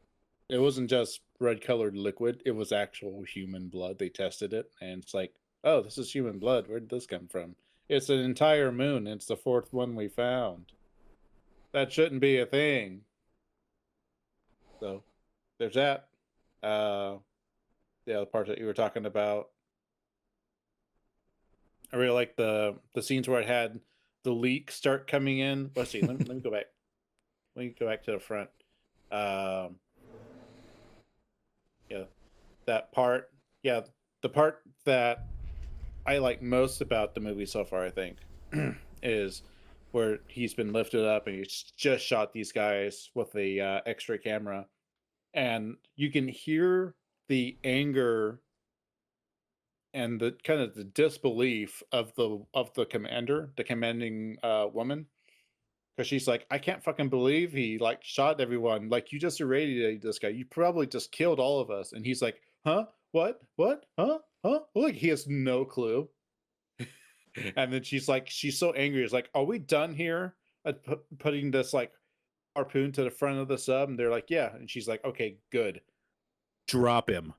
It wasn't just red colored liquid, it was actual human blood. They tested it and it's like, oh, this is human blood. Where did this come from? It's an entire moon. It's the fourth one we found. That shouldn't be a thing. So there's that. Uh the other part that you were talking about. I really like the scenes where it had the leak start coming in. Let's see, let me go back. Let me go back to the front. Um yeah, that part. Yeah, the part that I like most about the movie so far, I think, is where he's been lifted up and he's just shot these guys with the X-ray camera, and you can hear the anger and the kind of the disbelief of the commander, the commanding woman, because she's like, I can't fucking believe he like shot everyone. Like you just irradiated this guy. You probably just killed all of us. And he's like, huh? What? Huh? Huh? Like he has no clue. And then she's so angry. It's like, are we done here at putting this like harpoon to the front of the sub? And they're like, yeah. And she's like, okay, good. Drop him.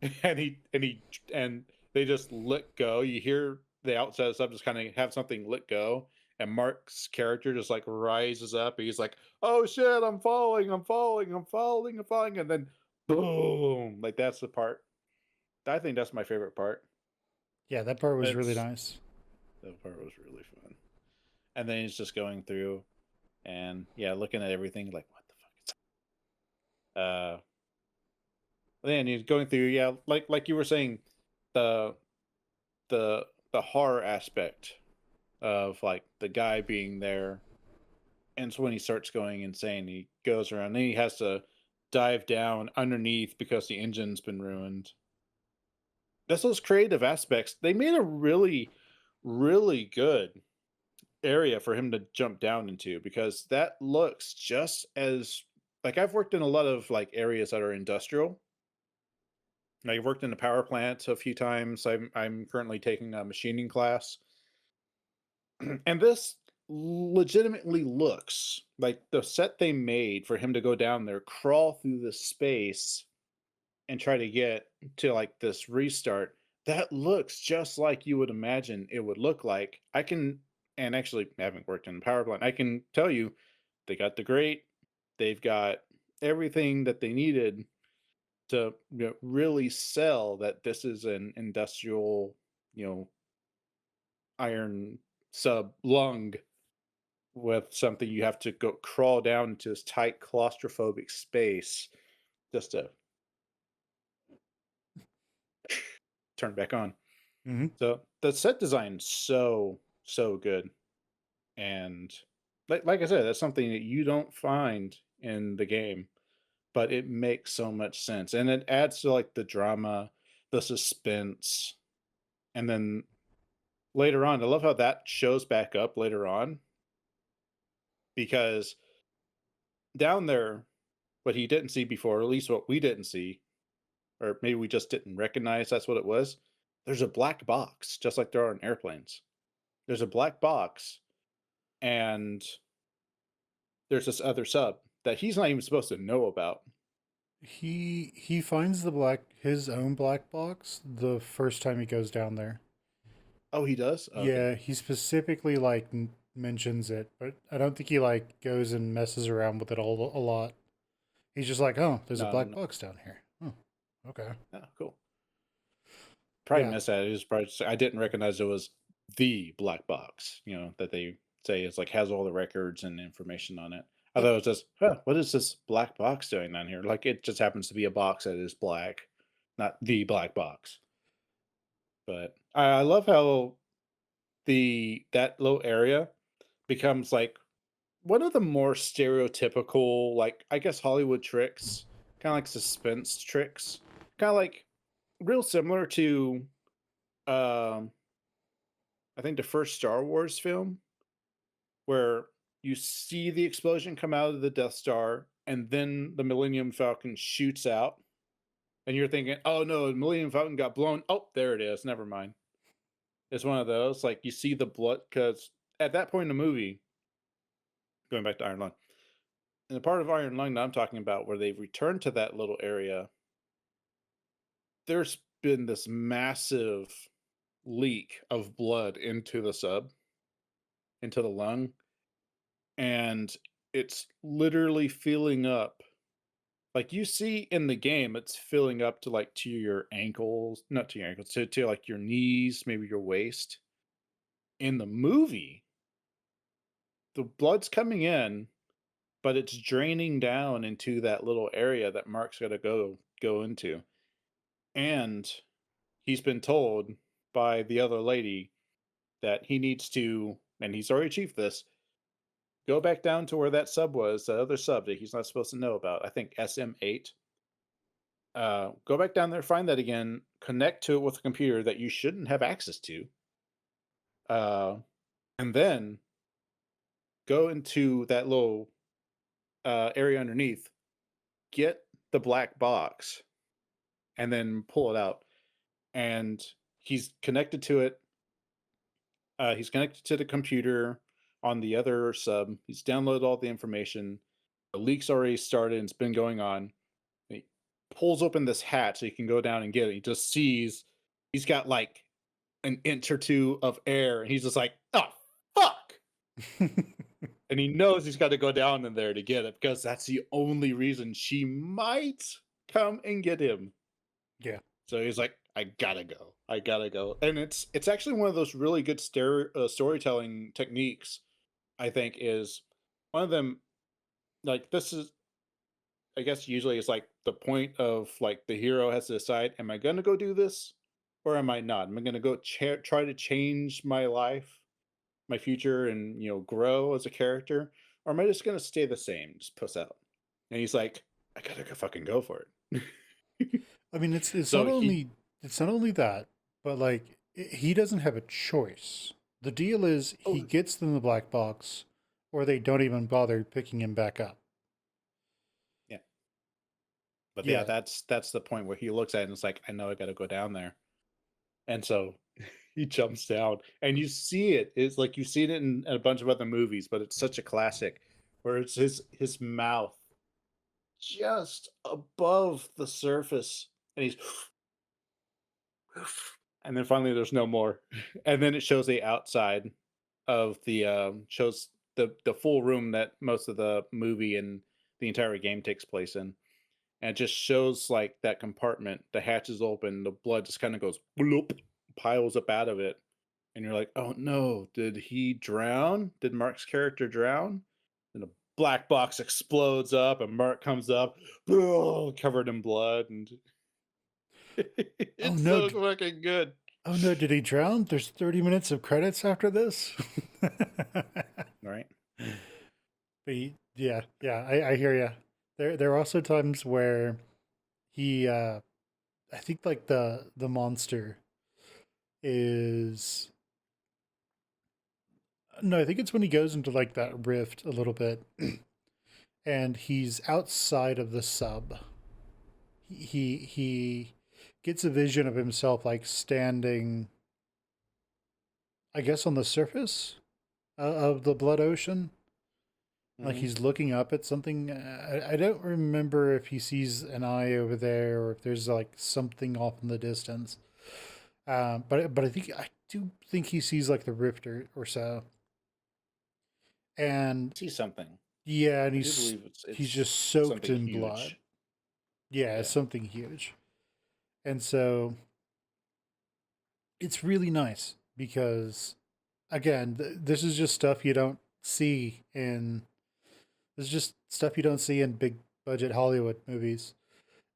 And they just let go. You hear the outside of the sub just kind of have something let go. And Mark's character just like rises up. And he's like, oh shit, I'm falling. And then boom. Like that's the part. I think that's my favorite part. Yeah, that part was really It's nice. That part was really fun. And then he's just going through and yeah, looking at everything like what the fuck is then he's going through, yeah, like you were saying, the the horror aspect of like the guy being there. And so when he starts going insane, he goes around, then he has to dive down underneath because the engine's been ruined. That's those creative aspects. They made a really, really good area for him to jump down into because that looks just as like I've worked in a lot of like areas that are industrial. I've worked in a power plant a few times. I'm currently taking a machining class. And this legitimately looks like the set they made for him to go down there, crawl through this space and try to get to like this restart. That looks just like you would imagine it would look like. I can, and actually, I haven't worked in a power plant. I can tell you, they got the grate, they've got everything that they needed to really sell that this is an industrial, you know, iron sub lung with something you have to go crawl down into this tight claustrophobic space just to turn back on. Hmm. So the set design so good, and like I said, that's something that you don't find in the game, but it makes so much sense, and it adds to like the drama, the suspense, and then later on, I love how that shows back up later on because down there, what he didn't see before, or at least what we didn't see, or maybe we just didn't recognize that's what it was. There's a black box, just like there are in airplanes. There's a black box, and there's this other sub that he's not even supposed to know about. He finds his own black box the first time he goes down there. Oh, he does? Okay. Yeah, he specifically like mentions it, but I don't think he like goes and messes around with it all a lot. He's just like, oh, there's a No, no, black no. box down here. Oh, okay. Oh, cool. Probably Yeah. missed that. It was probably just, I didn't recognize it was the black box, that they say it's like has all the records and information on it. I Yep. thought it was just, huh, what is this black box doing down here? Like it just happens to be a box that is black, not the black box. But I love how that little area becomes like one of the more stereotypical, like I guess Hollywood tricks, kind of like suspense tricks, kind of like real similar to um I think the first Star Wars film where you see the explosion come out of the Death Star and then the Millennium Falcon shoots out and you're thinking, "Oh no, the Millennium Falcon got blown. Oh, there it is. Never mind." It's one of those like you see the blood cuz at that point in the movie, going back to Iron Lung, in the part of Iron Lung that I'm talking about where they've returned to that little area, there's been this massive leak of blood into the sub, into the lung, and it's literally filling up. Like you see in the game, it's filling up to like to your ankles, not to your ankles, to like your knees, maybe your waist. In the movie, the blood's coming in, but it's draining down into that little area that Mark's got to go into. And he's been told by the other lady that he needs to, and he's already achieved this, go back down to where that sub was, that other sub that he's not supposed to know about. I think SM8. Go back down there, find that again, connect to it with a computer that you shouldn't have access to, uh, and then go into that little area underneath, get the black box, and then pull it out. And he's connected to it. He's connected to the computer on the other sub. He's downloaded all the information. The leak's already started and it's been going on. He pulls open this hatch so he can go down and get it. He just sees he's got like an inch or two of air, and he's just like, "Oh fuck!" And he knows he's got to go down in there to get it because that's the only reason she might come and get him. Yeah. So he's like, I gotta go. I gotta go. And it's actually one of those really good storytelling techniques. I think is one of them. Like this is, I guess, usually it's like the point of like the hero has to decide: am I gonna go do this, or am I not? Am I gonna go try to change my life, my future, and grow as a character, or am I just gonna stay the same, just puss out? And he's like, I gotta go fucking go for it. I mean, So he it's not only that, but like he doesn't have a choice. The deal is he oh gets them the black box, or they don't even bother picking him back up. yeah, but yeah, Yeah. that's the point where he looks at it and it's like, I know I gotta go down there. And so he jumps down, and you see it. It's like you've seen it in a bunch of other movies, but it's such a classic where it's his mouth just above the surface, and he's and then finally there's no more. And then it shows the outside of the shows the full room that most of the movie and the entire game takes place in. And it just shows like that compartment, the hatch is open, the blood just kind of goes bloop, piles up out of it. And you're like, oh no, did he drown? Did Mark's character drown? And the black box explodes up, and Mark comes up, covered in blood, and Oh it's no! so fucking good. Oh no! Did he drown? There's 30 minutes of credits after this. Right? But yeah, yeah, I hear you. There are also times where he, I think like the monster is no, I think it's when he goes into like that rift a little bit, and he's outside of the sub. He gets a vision of himself like standing, I guess, on the surface of the blood ocean. Like Hmm. he's looking up at something. I don't remember if he sees an eye over there or if there's like something off in the distance. But I do think he sees like the rift or so. And See something. yeah, and I do believe he's it's just soaked something in blood. huge. Yeah, it's Yeah. something huge. And so it's really nice because again, this is just stuff you don't see in this is just stuff you don't see in big budget Hollywood movies.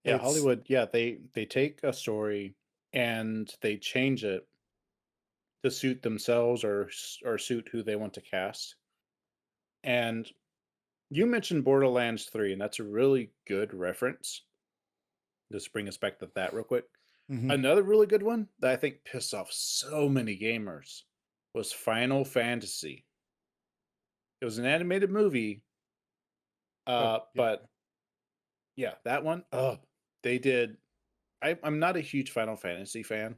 Yeah, It's Hollywood, yeah, they take a story and they change it to suit themselves or suit who they want to cast. And you mentioned Borderlands 3, and that's a really good reference. Just bring us back to that real quick. mhm. Another really good one that I think pissed off so many gamers was Final Fantasy. It was an animated movie, Oh yeah. but yeah, that one, oh, they did. I'm not a huge Final Fantasy fan,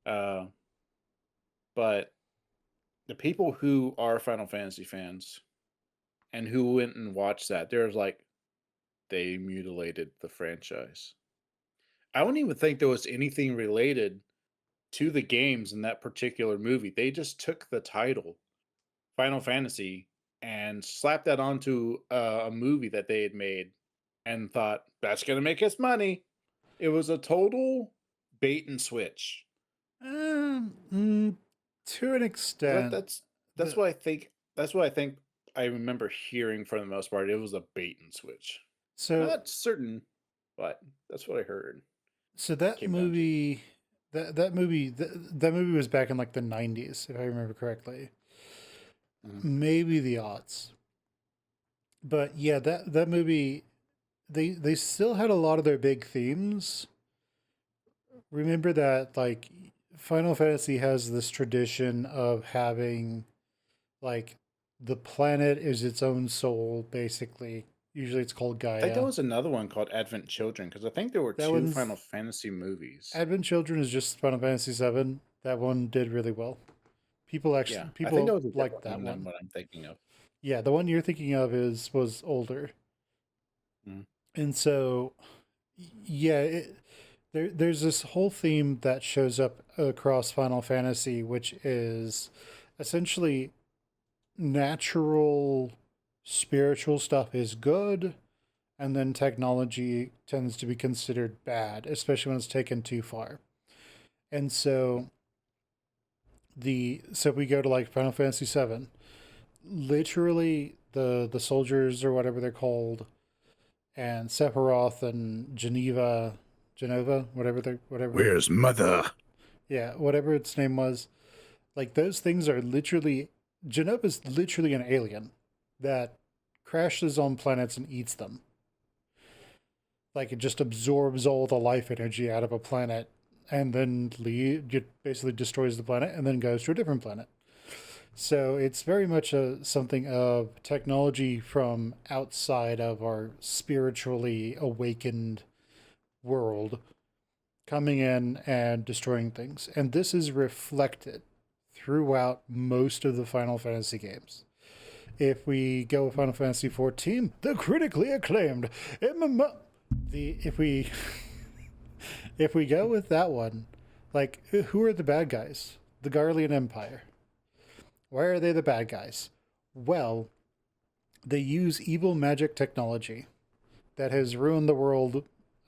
uh, but the people who are Final Fantasy fans and who went and watched that, there's like they mutilated the franchise. I don't even think there was anything related to the games in that particular movie. They just took the title Final Fantasy and slapped that onto a movie that they had made and thought that's going to make us money. It was a total bait and switch. Mm, to an That extent, that's the what I think. That's what I think. I remember hearing for the most part. It was a bait and switch. so Not certain, but that's what I heard. so that Came down to. movie that movie was back in like the 90s if I remember correctly. Mhm. Maybe the odds. But yeah, that movie they still had a lot of their big themes. Remember that like Final Fantasy has this tradition of having like the planet is its own soul basically. Usually it's called I think there Gaia. was another one called Advent Children because I think there were That two one's Final Fantasy movies. Advent Children is just Final Fantasy 7. That one did really well. Yeah, I think that People was a liked different that one than one. what I'm thinking of. Yeah, the one you're thinking of is was older. Mhm. And so yeah, there's this whole theme that shows up across Final Fantasy which is essentially natural spiritual stuff is good and then technology tends to be considered bad, especially when it's taken too far. And so we go to like Final Fantasy VII. Literally, the soldiers or whatever they're called, and Sephiroth and Genova, whatever, Where's mother? yeah, whatever its name was. Like those things are literally Genova's literally an alien that crashes on planets and eats them. Like it just absorbs all the life energy out of a planet and then it basically destroys the planet and then goes to a different planet. So it's very much something of technology from outside of our spiritually awakened world coming in and destroying things. And this is reflected throughout most of the Final Fantasy games. If we go with Final Fantasy 14, the critically acclaimed MMO, the if we go with that one, like who are the bad guys? The Garlean Empire. Why are they the bad guys? Well, they use evil magic technology that has ruined the world,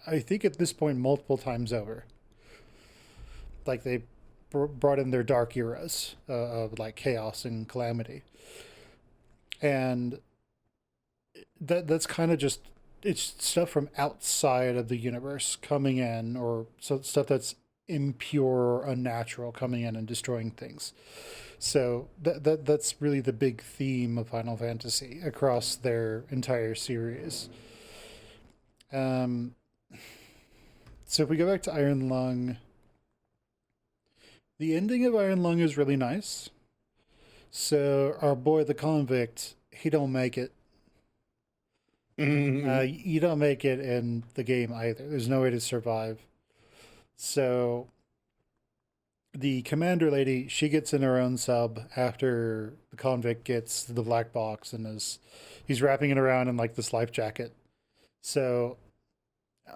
I think at this point, multiple times over. Like they brought in their dark eras of like chaos and calamity. And that's kind of just it's stuff from outside of the universe coming in, or so stuff that's impure or unnatural coming in and destroying things. So that's really the big theme of Final Fantasy across their entire series. Um, so if we go back to Iron Lung, the ending of Iron Lung is really nice. So our boy the convict, he don't make it. You don't make it in the game either. There's no way to survive. So the commander lady, she gets in her own sub after the convict gets the black box and he's wrapping it around in like this life jacket. So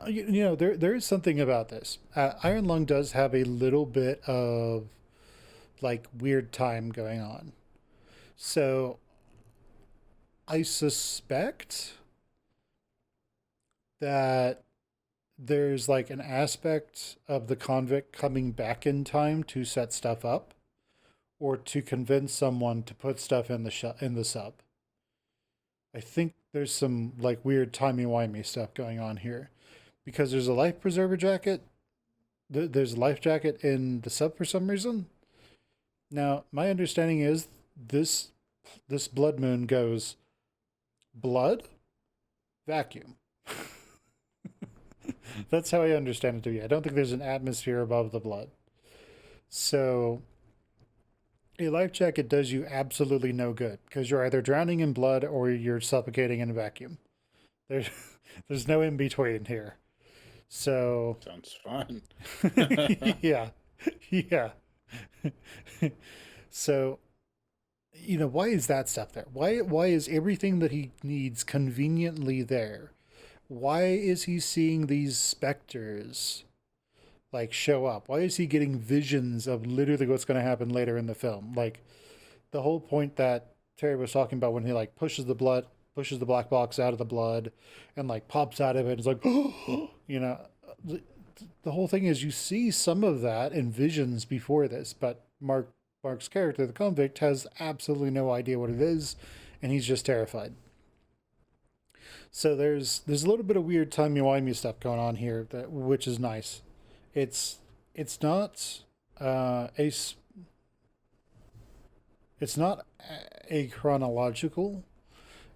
you know there is something about this. Iron Lung does have a little bit of like weird time going on. So I suspect that there's like an aspect of the convict coming back in time to set stuff up or to convince someone to put stuff in in the sub. I think there's some like weird timey-wimey stuff going on here because there's a life preserver jacket. There's a life jacket in the sub for some reason. Now, my understanding is this this blood moon goes blood vacuum. That's how I understand it to be. I don't think there's an atmosphere above the blood. So a life jacket does you absolutely no good because you're either drowning in blood or you're suffocating in a vacuum. There's there's no in between here. So Sounds fun. yeah. Yeah. So you know, why is that stuff there? Why is everything that he needs conveniently there? Why is he seeing these specters like show up? Why is he getting visions of literally what's going to happen later in the film? Like the whole point that Terry was talking about when he like pushes the black box out of the blood and like pops out of it. It's like, you know, the whole thing is you see some of that in visions before this, but Mark's character, the convict, has absolutely no idea what it is, and he's just terrified. So there's a little bit of weird timey wimey stuff going on here that which is nice. It's not uh, a it's not a chronological.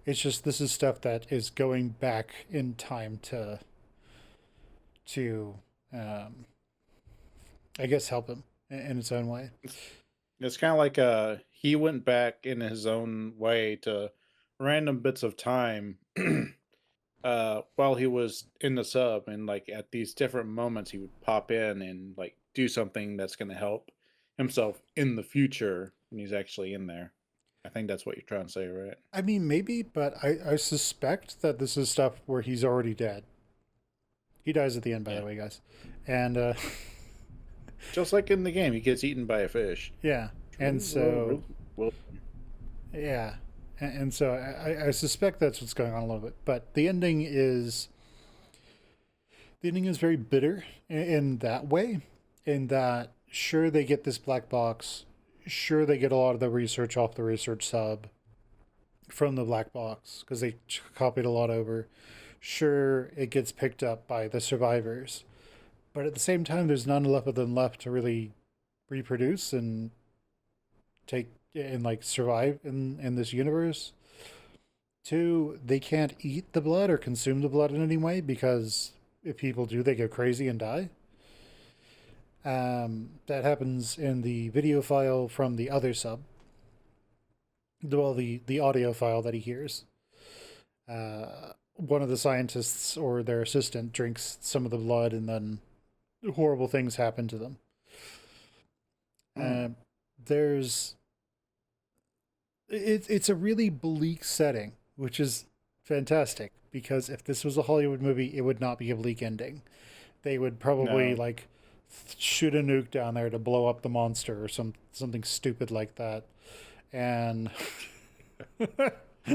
It's just this is stuff that is going back in time to um, I guess help him in its own way. It's kind of like he went back in his own way to random bits of time while he was in the sub, and like at these different moments he would pop in and like do something that's going to help himself in the future when he's actually in there. I think that's what you're trying to say, right? I mean, maybe, but I suspect that this is stuff where he's already dead. He dies at the end, by Yeah. the way, guys. And Just like in the game, he gets eaten by a fish. yeah, and True. so Well, yeah, and so I suspect that's what's going on a little bit. But the ending is very bitter in that way, in that Sure, they get this black box. Sure, they get a lot of the research off the research sub from the black box because they copied a lot over. Sure, it gets picked up by the survivors, but at the same time, there's not enough of them left to really reproduce and take and like survive in this universe. Two, they can't eat the blood or consume the blood in any way because if people do, they go crazy and die. That happens in the video file from the other sub. Well, the audio file that he hears. One of the scientists or their assistant drinks some of the blood, and then horrible things happen to them. Hmm. There's it's a really bleak setting, which is fantastic because if this was a Hollywood movie, it would not be a bleak ending. They would probably No. like shoot a nuke down there to blow up the monster or something stupid like that. And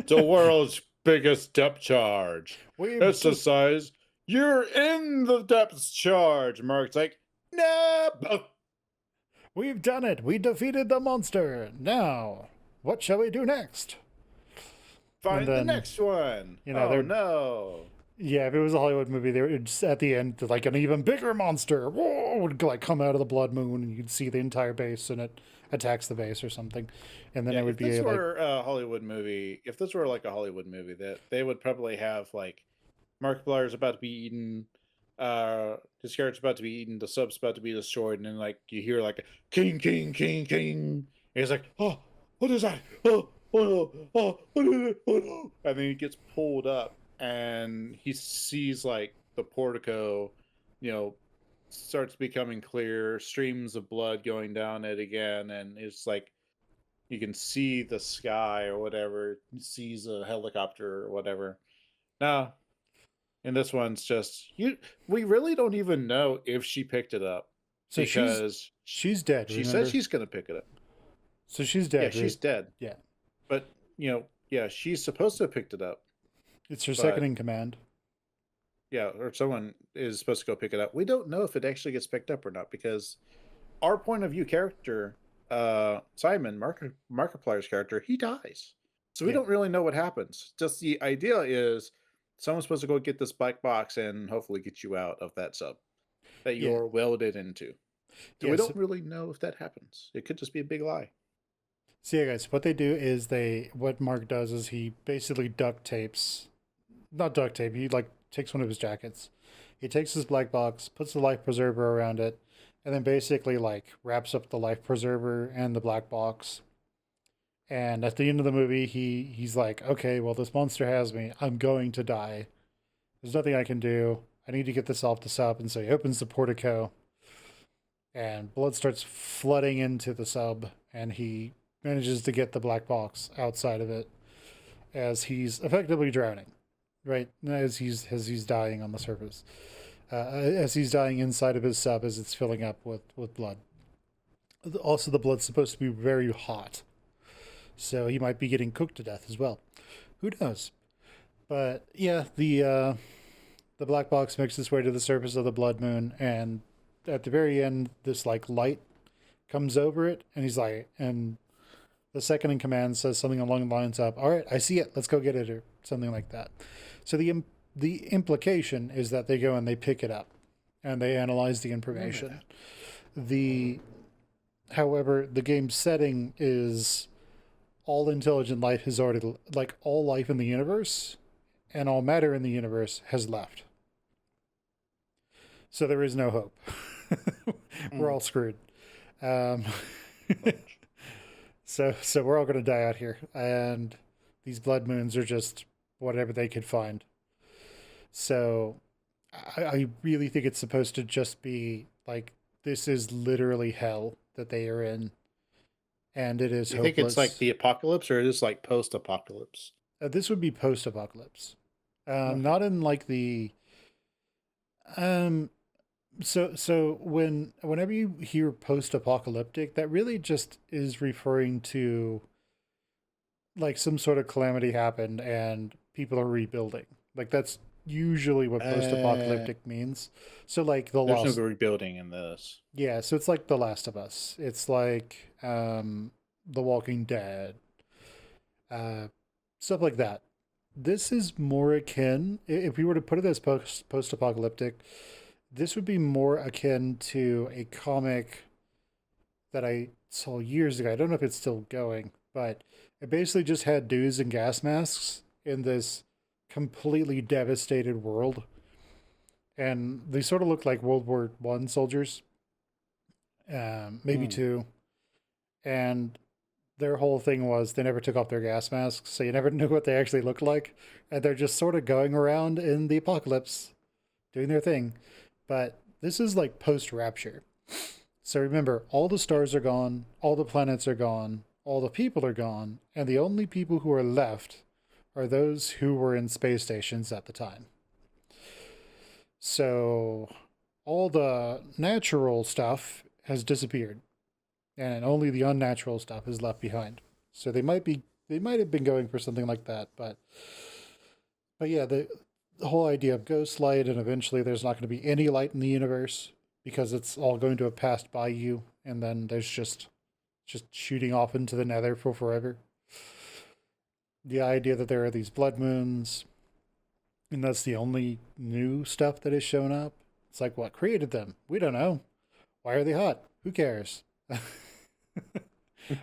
The world's biggest depth charge. we've Exercise. You're in the depth charge. Mark's like, nope. we've done it. We defeated the monster. Now, what shall we do next? And Find the then next one. Oh they're no. yeah. If it was a Hollywood movie, they would just, at the end like an even bigger monster. Whoa, would like come out of the blood moon, and you'd see the entire base, and it attacks the base or something, and then Yeah, it would if this be like were a Hollywood movie, if this were like a Hollywood movie, that they would probably have like Markiplier's about to be eaten, his character's about to be eaten, the sub's about to be destroyed, and then like you hear like a king, king, king, king. And he's like, oh, what is that? Oh, oh no, oh, oh no, oh no. And then he gets pulled up and he sees like the portico, you know, starts becoming clear, streams of blood going down it again, and it's like you can see the sky or whatever, sees a helicopter or whatever. No, and this one's just you. We really don't even know if she picked it up so because she's dead. she says Remember? she's going to pick it up. So she's Yeah, dead. she's dead, Yeah, but yeah, she's supposed to have picked it up, it's her second but in command. yeah, or someone is supposed to go pick it up. We don't know if it actually gets picked up or not because our point of view character, Simon Markiplier's character, he dies, so we Yeah, don't really know what happens. Just the idea is someone's supposed to go get this black box and hopefully get you out of that sub that yeah, you're welded into. So we yeah. don't really know if that happens. It could just be a big lie. So yeah, guys, what they do is what Mark does is he basically duct tapes, not duct tape. He like takes one of his jackets. He takes his black box, puts the life preserver around it, and then basically like wraps up the life preserver and the black box. And at the end of the movie, he's like, okay, well, this monster has me. I'm going to die. There's nothing I can do. I need to get this off the sub. And so he opens the portico, and blood starts flooding into the sub, and he manages to get the black box outside of it as he's effectively drowning, right? As he's dying on the surface, as he's dying inside of his sub as it's filling up with blood. Also, the blood's supposed to be very hot, so he might be getting cooked to death as well. Who knows? But yeah, the black box makes its way to the surface of the blood moon, and at the very end, this like light comes over it, and he's like, and the second in command says something along the lines of, "All right, I see it. Let's go get it," or something like that. So the implication is that they go and they pick it up, and they analyze the information. The However, the game's setting is all intelligent life has already, like all life in the universe and all matter in the universe has left. So there is no hope. We're Mm, all screwed. Um, pretty much. so we're all going to die out here, and these blood moons are just whatever they could find. So I really think it's supposed to just be like this is literally hell that they are in, and it is You think it's like hopeless. the apocalypse or it is like post-apocalypse? This would be post-apocalypse, Okay. not in like the um. So whenever you hear post-apocalyptic, that really just is referring to like some sort of calamity happened and people are rebuilding. Like usually what Uh, post-apocalyptic means. So like the there's no lost, rebuilding in this. yeah. So it's like The Last of Us. It's like The Walking Dead, uh, stuff like that. This is more akin. If we were to put it as post-apocalyptic, this would be more akin to a comic that I saw years ago. I don't know if it's still going, but it basically just had dudes in gas masks in this completely devastated world, and they sort of looked like World War I soldiers, maybe Mm. two. And their whole thing was they never took off their gas masks, so you never knew what they actually looked like, and they're just sort of going around in the apocalypse doing their thing. But this is like post rapture. So remember, all the stars are gone, all the planets are gone, all the people are gone, and the only people who are left are those who were in space stations at the time. So all the natural stuff has disappeared, and only the unnatural stuff is left behind. So they might have been going for something like that, but yeah, the whole idea of ghost light and eventually there's not going to be any light in the universe because it's all going to have passed by you, and then there's just shooting off into the nether for forever. The idea that there are these blood moons, and that's the only new stuff that has shown up. It's like, what created them? We don't know. Why are they hot? Who cares?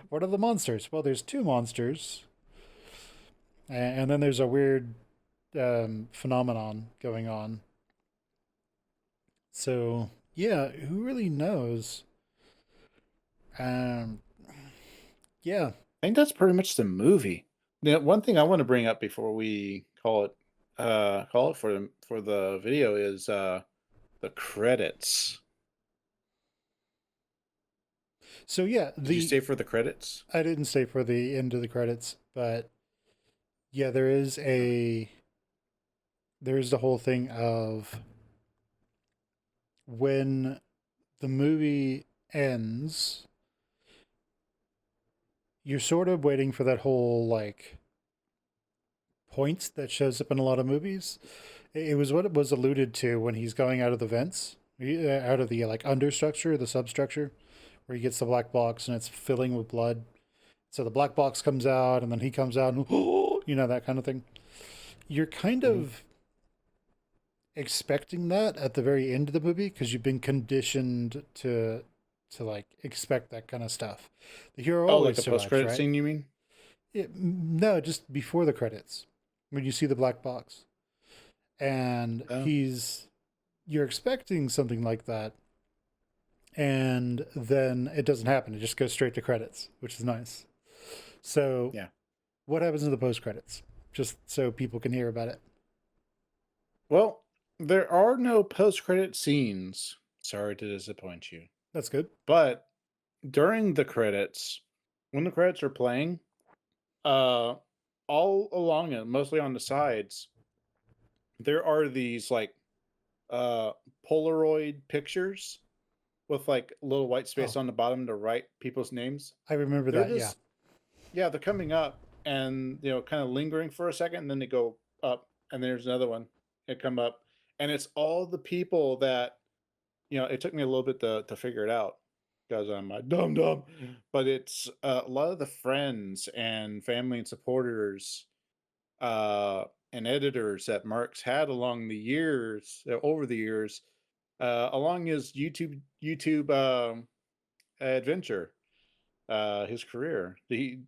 What are the monsters? Well, there's two monsters, and then there's a weird phenomenon going on. So, yeah, who really knows? Um, yeah. I think that's pretty much the movie. Now, one thing I want to bring up before we call it for the video is the credits. So, yeah, Did you the stay for the credits? I didn't stay for the end of the credits, but yeah, there is the whole thing of when the movie ends, you're sort of waiting for that whole like point that shows up in a lot of movies. It was what it was alluded to when he's going out of the vents, out of the like understructure, the substructure, where he gets the black box and it's filling with blood. So the black box comes out, and then he comes out, and that kind of thing. You're kind Mhm. of expecting that at the very end of the movie because you've been conditioned to like expect that kind of stuff. The hero Oh, like always the post survives, credit right? scene, you mean? No, just before the credits, when you see the black box, and Oh, you're expecting something like that, and then it doesn't happen. It just goes straight to credits, which is nice. So, yeah. what happens in the post credits? Just so people can hear about it. Well, there are no post credit scenes. Sorry to disappoint you. That's good. But during the credits, when the credits are playing, uh all along it, mostly on the sides, there are these like uh Polaroid pictures with like a little white space Oh, on the bottom to write people's names. I remember They're that. Yeah, just yeah, they're coming up and kind of lingering for a second, and then they go up, and there's another one. It come up, and it's all the people that it took me a little bit to figure it out because I'm a dumb dumb, but it's a lot of the friends and family and supporters and editors that Mark's had along the years, over the years, along his YouTube adventure, his career.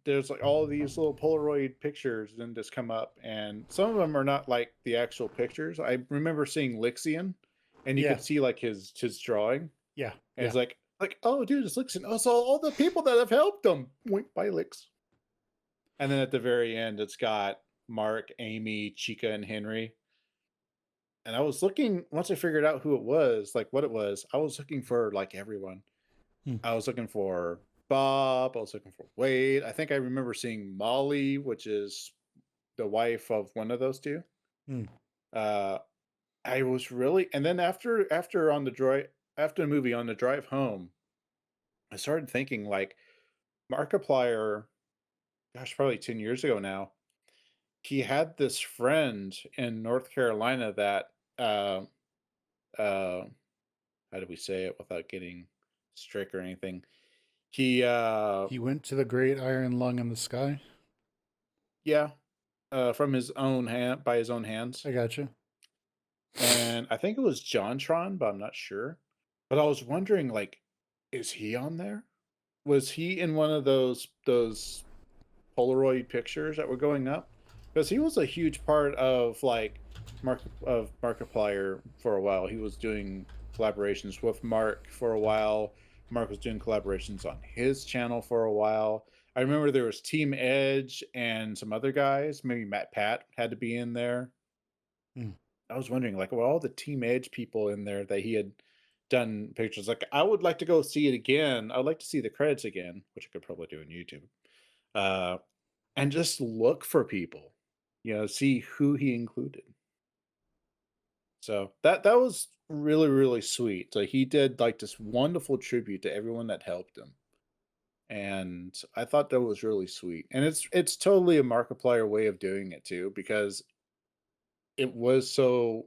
There's like all these little Polaroid pictures then just come up, and some of them are not like the actual pictures. I remember seeing Lixian, and you yeah, could see like his drawing, yeah, and yeah. it's like oh dude, it's Lixian. Oh, so all the people that have helped him. Wink by Lix. And then at the very end, it's got Mark, Amy, Chica, and Henry. And I was looking once I figured out who it was, like what it was. I was looking for like everyone. Hmm. I was looking for Bob. I was looking for Wade. I think I remember seeing Molly, which is the wife of one of those two. Hmm. Uh, I was really, and then after on the drive after the movie on the drive home, I started thinking like Markiplier, gosh, probably 10 years ago now, he had this friend in North Carolina that, uh, how do we say it without getting strict or anything? He, He went to the great iron lung in the sky. yeah, from his own hand by his own hands. I gotcha. And I think it was JonTron, but I'm not sure. But I was wondering, like, is he on there? Was he in one of those Polaroid pictures that were going up? Because he was a huge part of like Markiplier for a while. He was doing collaborations with Mark for a while. Mark was doing collaborations on his channel for a while. I remember there was Team Edge and some other guys. Maybe Matt Pat had to be in there. Hmm. I was wondering, like, were all the Team Edge people in there that he had done pictures? Like, I would like to go see it again. I'd like to see the credits again, which I could probably do on YouTube. Uh, and just look for people, see who he included. So that was really, really sweet. So he did like this wonderful tribute to everyone that helped him. And I thought that was really sweet. And it's totally a Markiplier way of doing it too, because it was so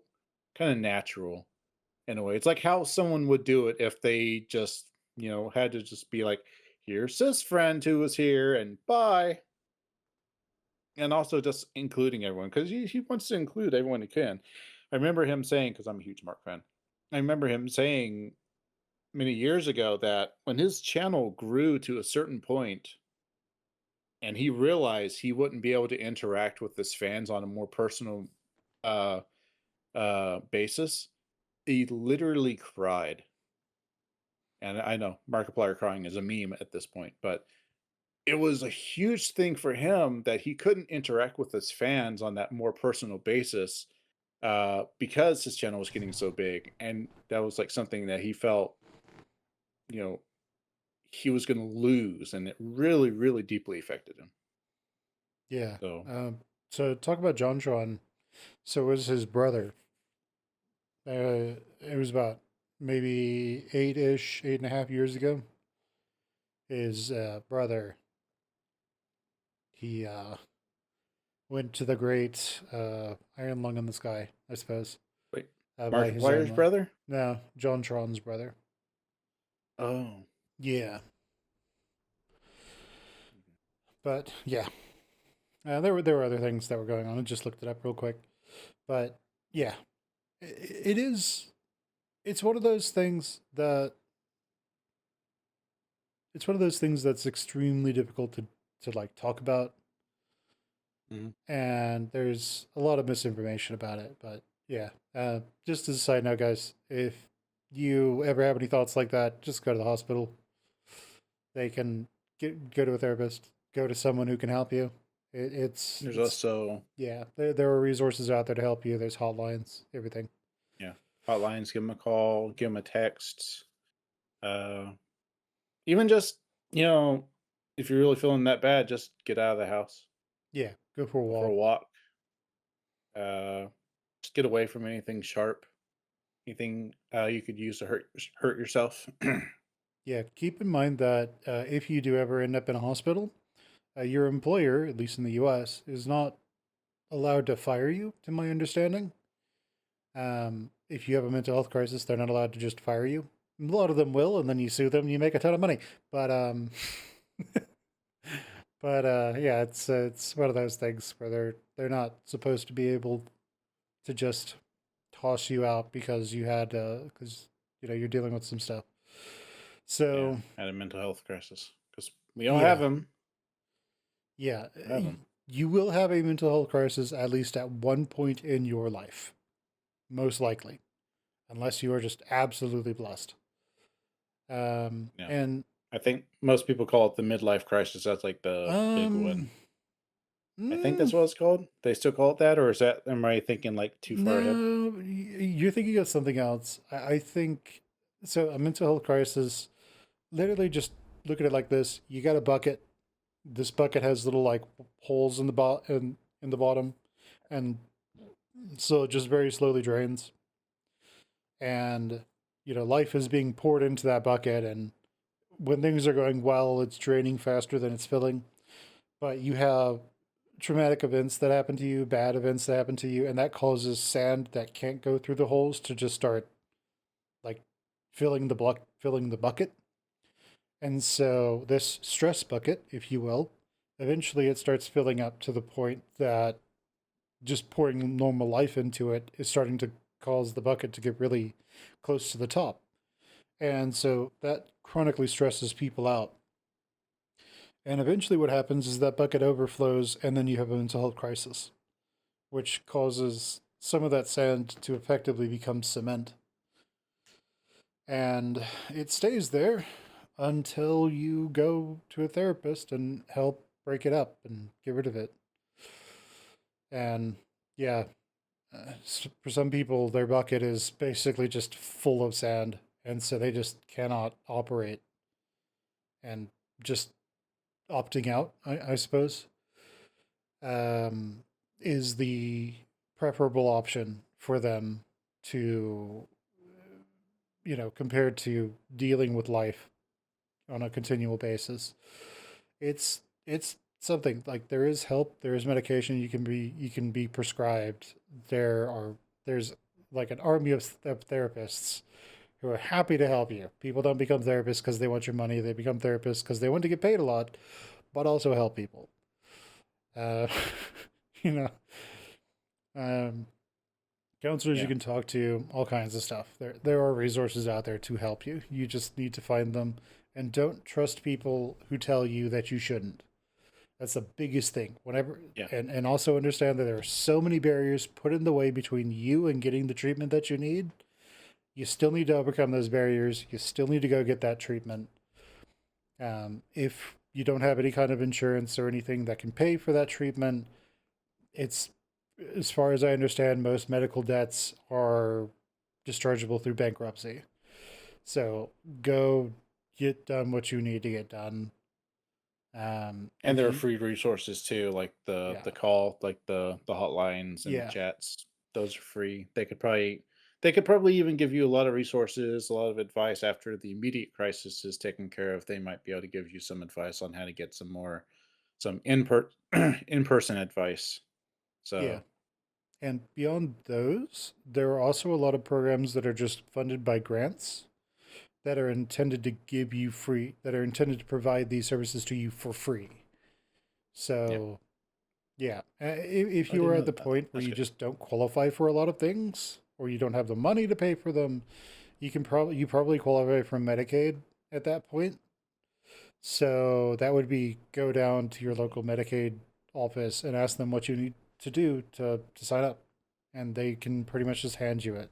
kind of natural in a way. It's like how someone would do it if they just, had to just be like, here's this friend who was here and bye. And also just including everyone, because he wants to include everyone he can. I remember him saying, because I'm a huge Mark fan, I remember him saying many years ago that when his channel grew to a certain point and he realized he wouldn't be able to interact with his fans on a more personal uh basis, he literally cried. And I know Markiplier crying is a meme at this point, but it was a huge thing for him that he couldn't interact with his fans on that more personal basis, because his channel was getting so big, and that was like something that he felt, you know, he was going to lose, and it really, really deeply affected him. Yeah. So, So talk about JonTron. So it was his brother. It was about maybe 8.5 years ago. His brother, he went to the great iron lung in the sky, I suppose, wait, by his own Markiplier's lung. brother? No, JonTron's brother. Oh, Yeah, but yeah, there were other things that were going on. I just looked it up real quick, but yeah, it is. It's one of those things that it's one of those things that's extremely difficult to like talk about, mhm. and there's a lot of misinformation about it. But yeah, just as a side note, guys, if you ever have any thoughts like that, just go to the hospital. They can go to a therapist, go to someone who can help you. There's It's also, yeah, there are resources out there to help you. There's hotlines, everything. yeah, hotlines, give him a call, give him a text. Uh, Even just, you know, if you're really feeling that bad, just get out of the house, Yeah, go for a go for a walk. walk. Uh, just get away from anything sharp, anything you could use to hurt yourself. Yeah, keep in mind that if you do ever end up in a hospital, your employer, at least in the U.S., is not allowed to fire you, to my understanding. If you have a mental health crisis, they're not allowed to just fire you. A lot of them will, and then you sue them, and you make a ton of money. But yeah, it's one of those things where they're not supposed to be able to just toss you out because because you're dealing with some stuff. Yeah, So had a mental health crisis because we all have yeah, them. yeah, Have them. you will have a mental health crisis at least at one point in your life, most likely, unless you are just absolutely blessed. Yeah, And I think most people call it the midlife crisis. That's like the big um, one. I think mm, that's what it's called. They still call it that, or is that am I thinking like too far ahead? no, you're thinking of something else. I think so. A mental health crisis, literally, just look at it like this: you got a bucket. This bucket has little like holes in in the bottom, and so it just very slowly drains. And life is being poured into that bucket, and when things are going well, it's draining faster than it's filling. But you have traumatic events that happen to you, bad events that happen to you, and that causes sand that can't go through the holes to just start like filling the bucket. And so this stress bucket, if you will, eventually it starts filling up to the point that just pouring normal life into it is starting to cause the bucket to get really close to the top. And so that chronically stresses people out. And eventually what happens is that bucket overflows and then you have a mental health crisis, which causes some of that sand to effectively become cement. And it stays there until you go to a therapist and help break it up and get rid of it. And yeah, for some people, their bucket is basically just full of sand. And so they just cannot operate. And just opting out, I suppose, um, is the preferable option for them to, compared to dealing with life on a continual basis. It's something like there is help, there is medication you can be prescribed. There's like an army of therapists who are happy to help you. People don't become therapists because they want your money. They become therapists because they want to get paid a lot, but also help people. Uh, you know, um, counselors you Yeah. can talk to, all kinds of stuff. There are resources out there to help you. You just need to find them, and don't trust people who tell you that you shouldn't. That's the biggest thing. Whenever Yeah. and also understand that there are so many barriers put in the way between you and getting the treatment that you need. You still need to overcome those barriers. You still need to go get that treatment. If you don't have any kind of insurance or anything that can pay for that treatment, it's, as far as I understand, most medical debts are dischargeable through bankruptcy. So go get done what you need to get done. And If there are you, free resources too, like yeah, the hotlines and yeah, chats. Those are free. They could probably even give you a lot of resources, a lot of advice after the immediate crisis is taken care of. They might be able to give you some advice on how to get some in person advice. yeah. So And beyond those, there are also a lot of programs that are just funded by grants that are intended to give you free, that are intended to provide these services to you for free. yeah, So, yeah, if I you are didn't at know the that. point where That's you good. just don't qualify for a lot of things, or you don't have the money to pay for them, you probably qualify for Medicaid at that point. So that would be go down to your local Medicaid office and ask them what you need to do to sign up, and they can pretty much just hand you it.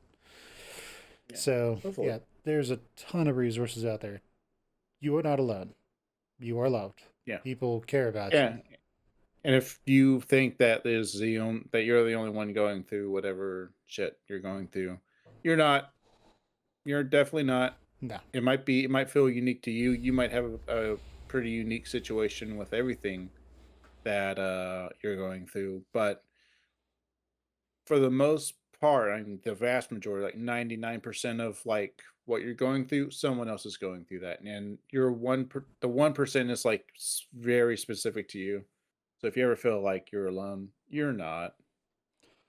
Yeah, So hopefully. yeah, there's a ton of resources out there. You are not alone. You are loved. Yeah, People care about you. yeah. And if you think that you're the only one going through whatever shit you're going through, you're not. You're definitely not. No. It might feel unique to you. You might have a pretty unique situation with everything that you're going through, but for the most part, I mean the vast majority, like 99% of like what you're going through, someone else is going through that. And the 1% is like very specific to you. So if you ever feel like you're alone, you're not.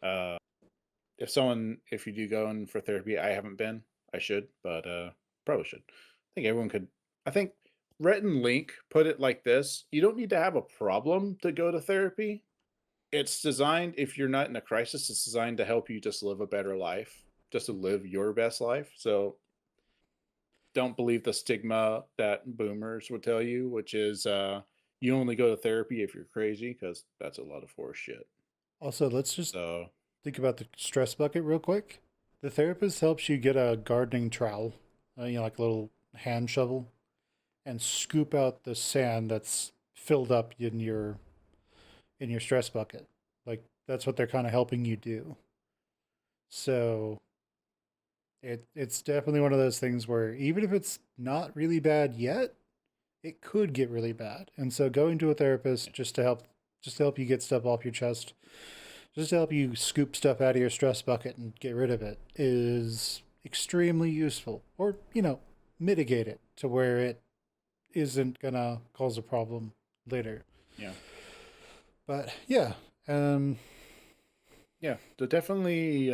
Uh if you do go in for therapy, I haven't been. I should, but probably should. I think everyone could. I think Rhett and Link put it like this: you don't need to have a problem to go to therapy. It's designed, if you're not in a crisis, it's designed to help you just live a better life, just to live your best life. So don't believe the stigma that boomers would tell you, which is you only go to therapy if you're crazy, because that's a lot of horse shit. Also, let's just So think about the stress bucket real quick. The therapist helps you get a gardening trowel, like a little hand shovel, and scoop out the sand that's filled up in your stress bucket. Like that's what they're kind of helping you do. So it's definitely one of those things where even if it's not really bad yet, it could get really bad. And so going to a therapist just to help you get stuff off your chest, just to help you scoop stuff out of your stress bucket and get rid of it is extremely useful. Or, mitigate it to where it isn't gonna cause a problem later. yeah, But yeah, um, Yeah, so definitely.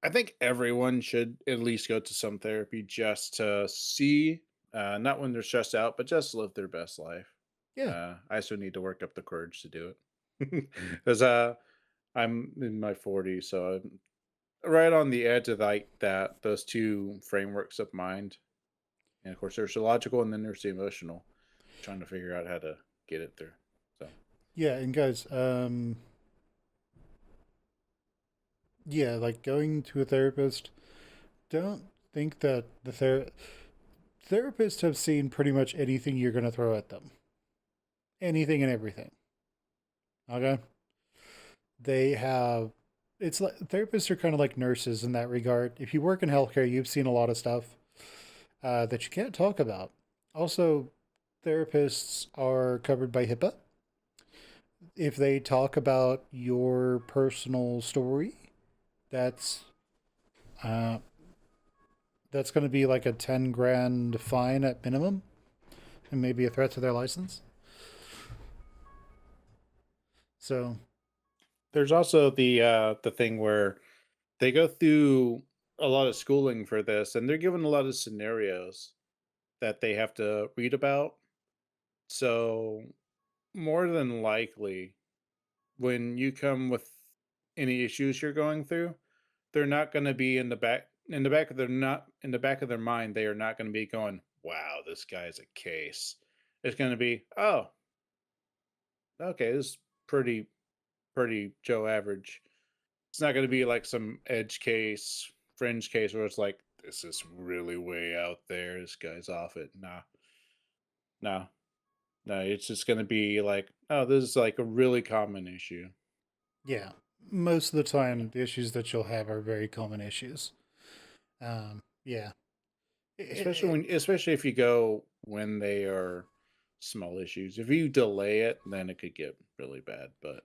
I think everyone should at least go to some therapy just to see, not when they're stressed out, but just live their best life. yeah, I still need to work up the courage to do it because I'm in my 40s, so I'm right on the edge of like that those two frameworks of mind. And of course, there's the logical and then there's the emotional. Trying to figure out how to get it through. So yeah. And guys, yeah, like going to a therapist. Don't think that therapists have seen pretty much anything you're going to throw at them, anything and everything. Okay, they have. It's like therapists are kind of like nurses in that regard. If you work in healthcare, you've seen a lot of stuff that you can't talk about. Also, therapists are covered by HIPAA. If they talk about your personal story, that's uh, that's going to be like a 10 grand fine at minimum, and maybe a threat to their license. So there's also the thing where they go through a lot of schooling for this, and they're given a lot of scenarios that they have to read about. So more than likely, when you come with any issues you're going through, they're not going to be in the back of their mind. They are not going to be going, "Wow, this guy's a case." It's going to be, "Oh, okay, this is pretty Joe average." It's not going to be like some edge case, fringe case where it's like, "This is really way out there. This guy's off it." Nah, nah, no. It's just going to be like, "Oh, this is like a really common issue." yeah, most of the Yeah. time the issues that you'll have are very common issues. Yeah, Especially if you go when they are small issues. If you delay it, then it could get really bad. But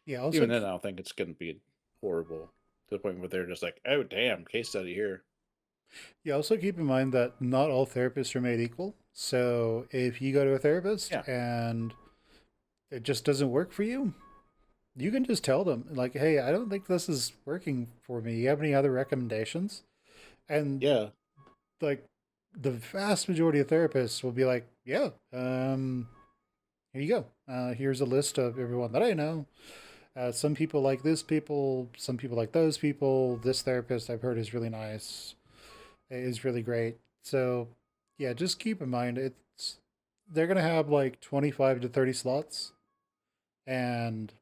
yeah. Also, even then, I don't think it's going to be horrible to the point where they're just like, "Oh, damn, case study here." yeah. Also keep in mind that not all therapists are made equal. So if you go to a therapist Yeah, and it just doesn't work for you, you can just tell them like, "Hey, I don't think this is working for me. You have any other recommendations?" And yeah, like the vast majority of therapists will be like, "Yeah, here you go. Here's a list of everyone that I know. Some people like this people, some people like those people. This therapist I've heard is really nice, is really great." So, yeah, just keep in mind it's they're gonna have like 25 to 30 slots, and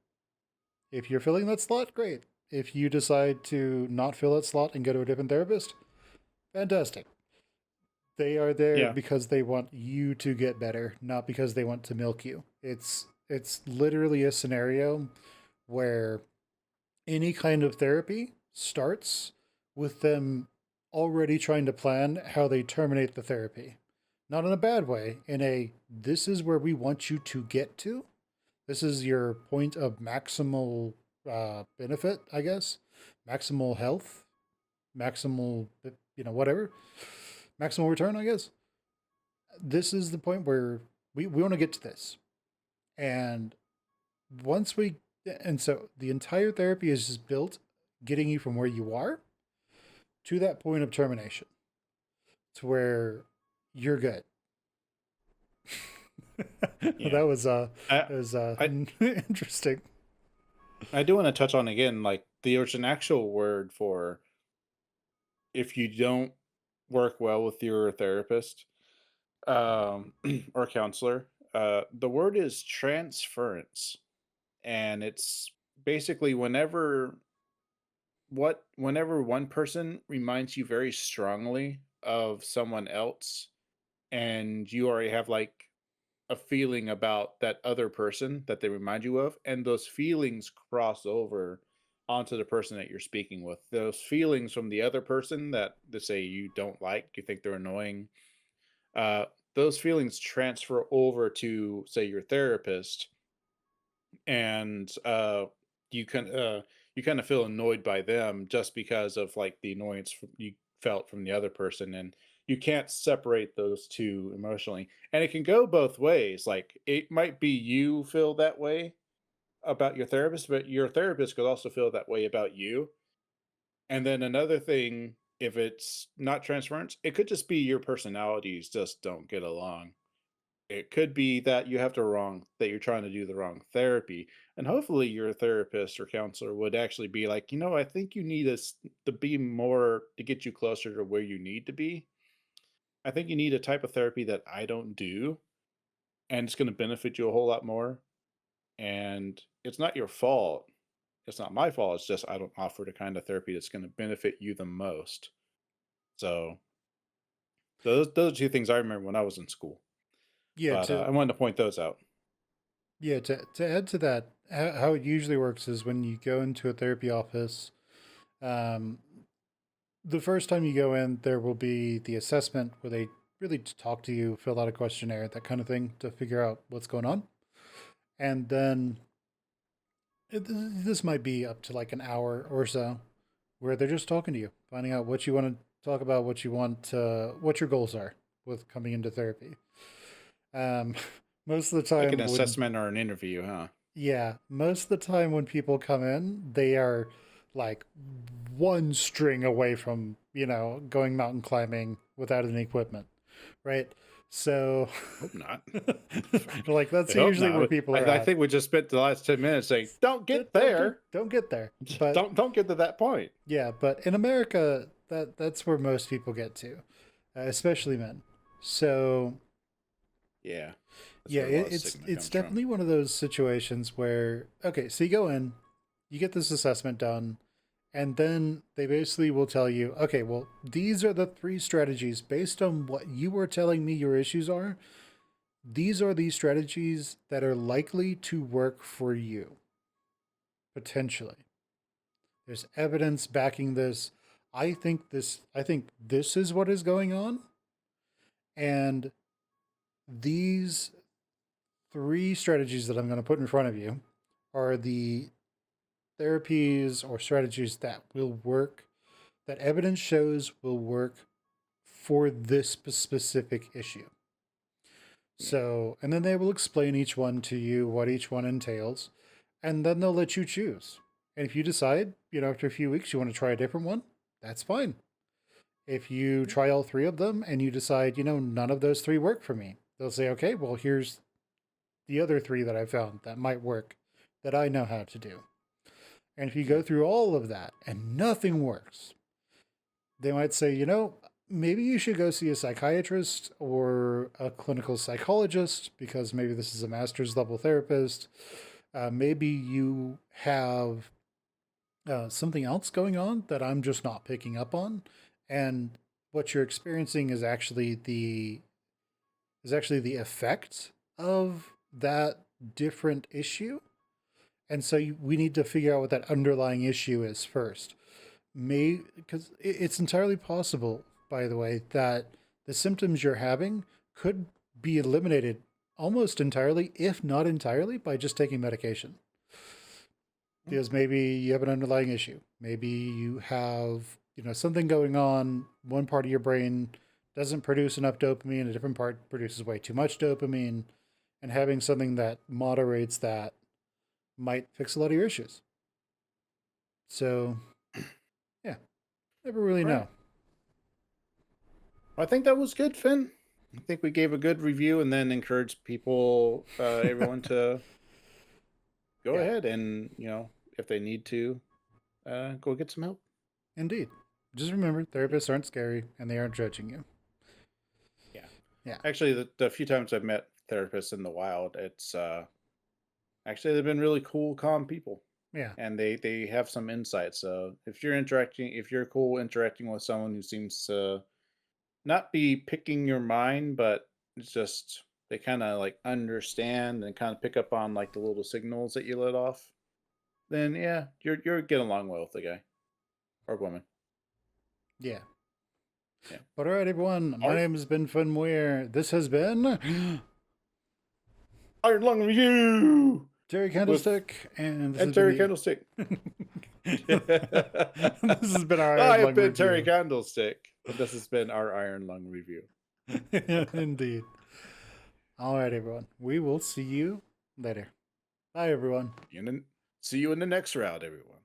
if you're filling that slot, great. If you decide to not fill that slot and go to a different therapist, fantastic. They are there yeah, because they want you to get better, not because they want to milk you. It's literally a scenario where any kind of therapy starts with them already trying to plan how they terminate the therapy. Not in a bad way, in a this is where we want you to get to. This is your point of maximal benefit, I guess. Maximal health, maximal, whatever. Maximal return, I guess. This is the point where we want to get to this. And once we, and so the entire therapy is just built getting you from where you are to that point of termination to where you're good. yeah. that was I, I, interesting. I do want to touch on again. Like there's an actual word for if you don't work well with your therapist, or counselor. The word is transference, and it's basically whenever one person reminds you very strongly of someone else, and you already have like a feeling about that other person that they remind you of, and those feelings cross over onto the person that you're speaking with. Those feelings from the other person that they say you don't like, you think they're annoying, uh, those feelings transfer over to say your therapist, and you can you kind of feel annoyed by them just because of like the annoyance you felt from the other person, and you can't separate those two emotionally, and it can go both ways. Like it might be you feel that way, about your therapist, but your therapist could also feel that way about you. And then another thing, if it's not transference, it could just be your personalities just don't get along. It could be that you have the wrong that you're trying to do the wrong therapy, and hopefully your therapist or counselor would actually be like, "You know, I think you need us to be more to get you closer to where you need to be. I think you need a type of therapy that I don't do, and it's gonna benefit you a whole lot more, and it's not your fault. It's not my fault, it's just I don't offer the kind of therapy that's gonna benefit you the most." So, those are 2 things I remember when I was in school, Yeah, but, to I wanted to point those out. to add to that, how it usually works is when you go into a therapy office, um, the first time you go in, there will be the assessment where they really talk to you, fill out a questionnaire, that kind of thing, to figure out what's going on. And then this might be up to like an hour or so, where they're just talking to you, finding out what you want to talk about, what you want, what your goals are with coming into therapy. Um, most of the Like an time when assessment or an interview, huh? Yeah, most of the time when people come in, they are like one string away from, going mountain climbing without any equipment, right? So, Hope not. like, that's I hope usually where not. people are I at. think we just spent the last 10 minutes saying, "Don't get Don't get there. don't get there. But Don't get to that point." yeah, but in America, that's where most people get to, especially men. So Yeah. That's yeah, where a lot of it's stigma it's comes from. definitely one of those situations where, okay, so you go in, you get this assessment done, and then they basically will tell you, okay, well, these are the three strategies based on what you were telling me your issues are. These are the strategies that are likely to work for you, potentially. There's evidence backing this. I think this is what is going on. And these three strategies that I'm going to put in front of you are the therapies or strategies that will work, that evidence shows will work for this specific issue. Yeah. So, and then they will explain each one to you, what each one entails, and then they'll let you choose. And if you decide, after a few weeks you want to try a different one, that's fine. If you try all three of them and you decide, none of those three work for me, they'll say, okay, well, here's the other three that I found that might work, that I know how to do. And if you Yeah. go through all of that and nothing works, they might say, maybe you should go see a psychiatrist or a clinical psychologist because maybe this is a master's level therapist. Maybe you have something else going on that I'm just not picking up on, and what you're experiencing is actually the effect of that different issue. And so we need to figure out what that underlying issue is first. Because it's entirely possible, by the way, that the symptoms you're having could be eliminated almost entirely, if not entirely, by just taking medication. Mm. Because maybe you have an underlying issue. Maybe you have, something going on. One part of your brain doesn't produce enough dopamine, a different part produces way too much dopamine, and having something that moderates that might fix a lot of your issues. So, yeah, never really All right. know. I think that was good, Finn. I think we gave a good review and then encouraged people, everyone to go Yeah, ahead and, if they need to, go get some help. indeed. Just remember, Yeah. therapists aren't scary and they aren't judging you. Yeah. Yeah, Actually, the few times I've met therapists in the wild, it's actually they've been really cool, calm people, yeah, and they have some insight. So if you're cool interacting with someone who seems to not be picking your mind, but it's just they kind of like understand and kind of pick up on like the little signals that you let off, then yeah, you're getting along well with the guy or woman. yeah. Yeah. But all right, everyone, All my right. name has been Fun Muir. This has been Iron Lung Review Terry with Candlestick, and this has been Terry the. Candlestick. This has been our I Iron have Lung been Terry review. Candlestick, and this has been our Iron Lung Review. Indeed. All right, everyone. We will see you later. Bye, everyone. See you in the next round, everyone.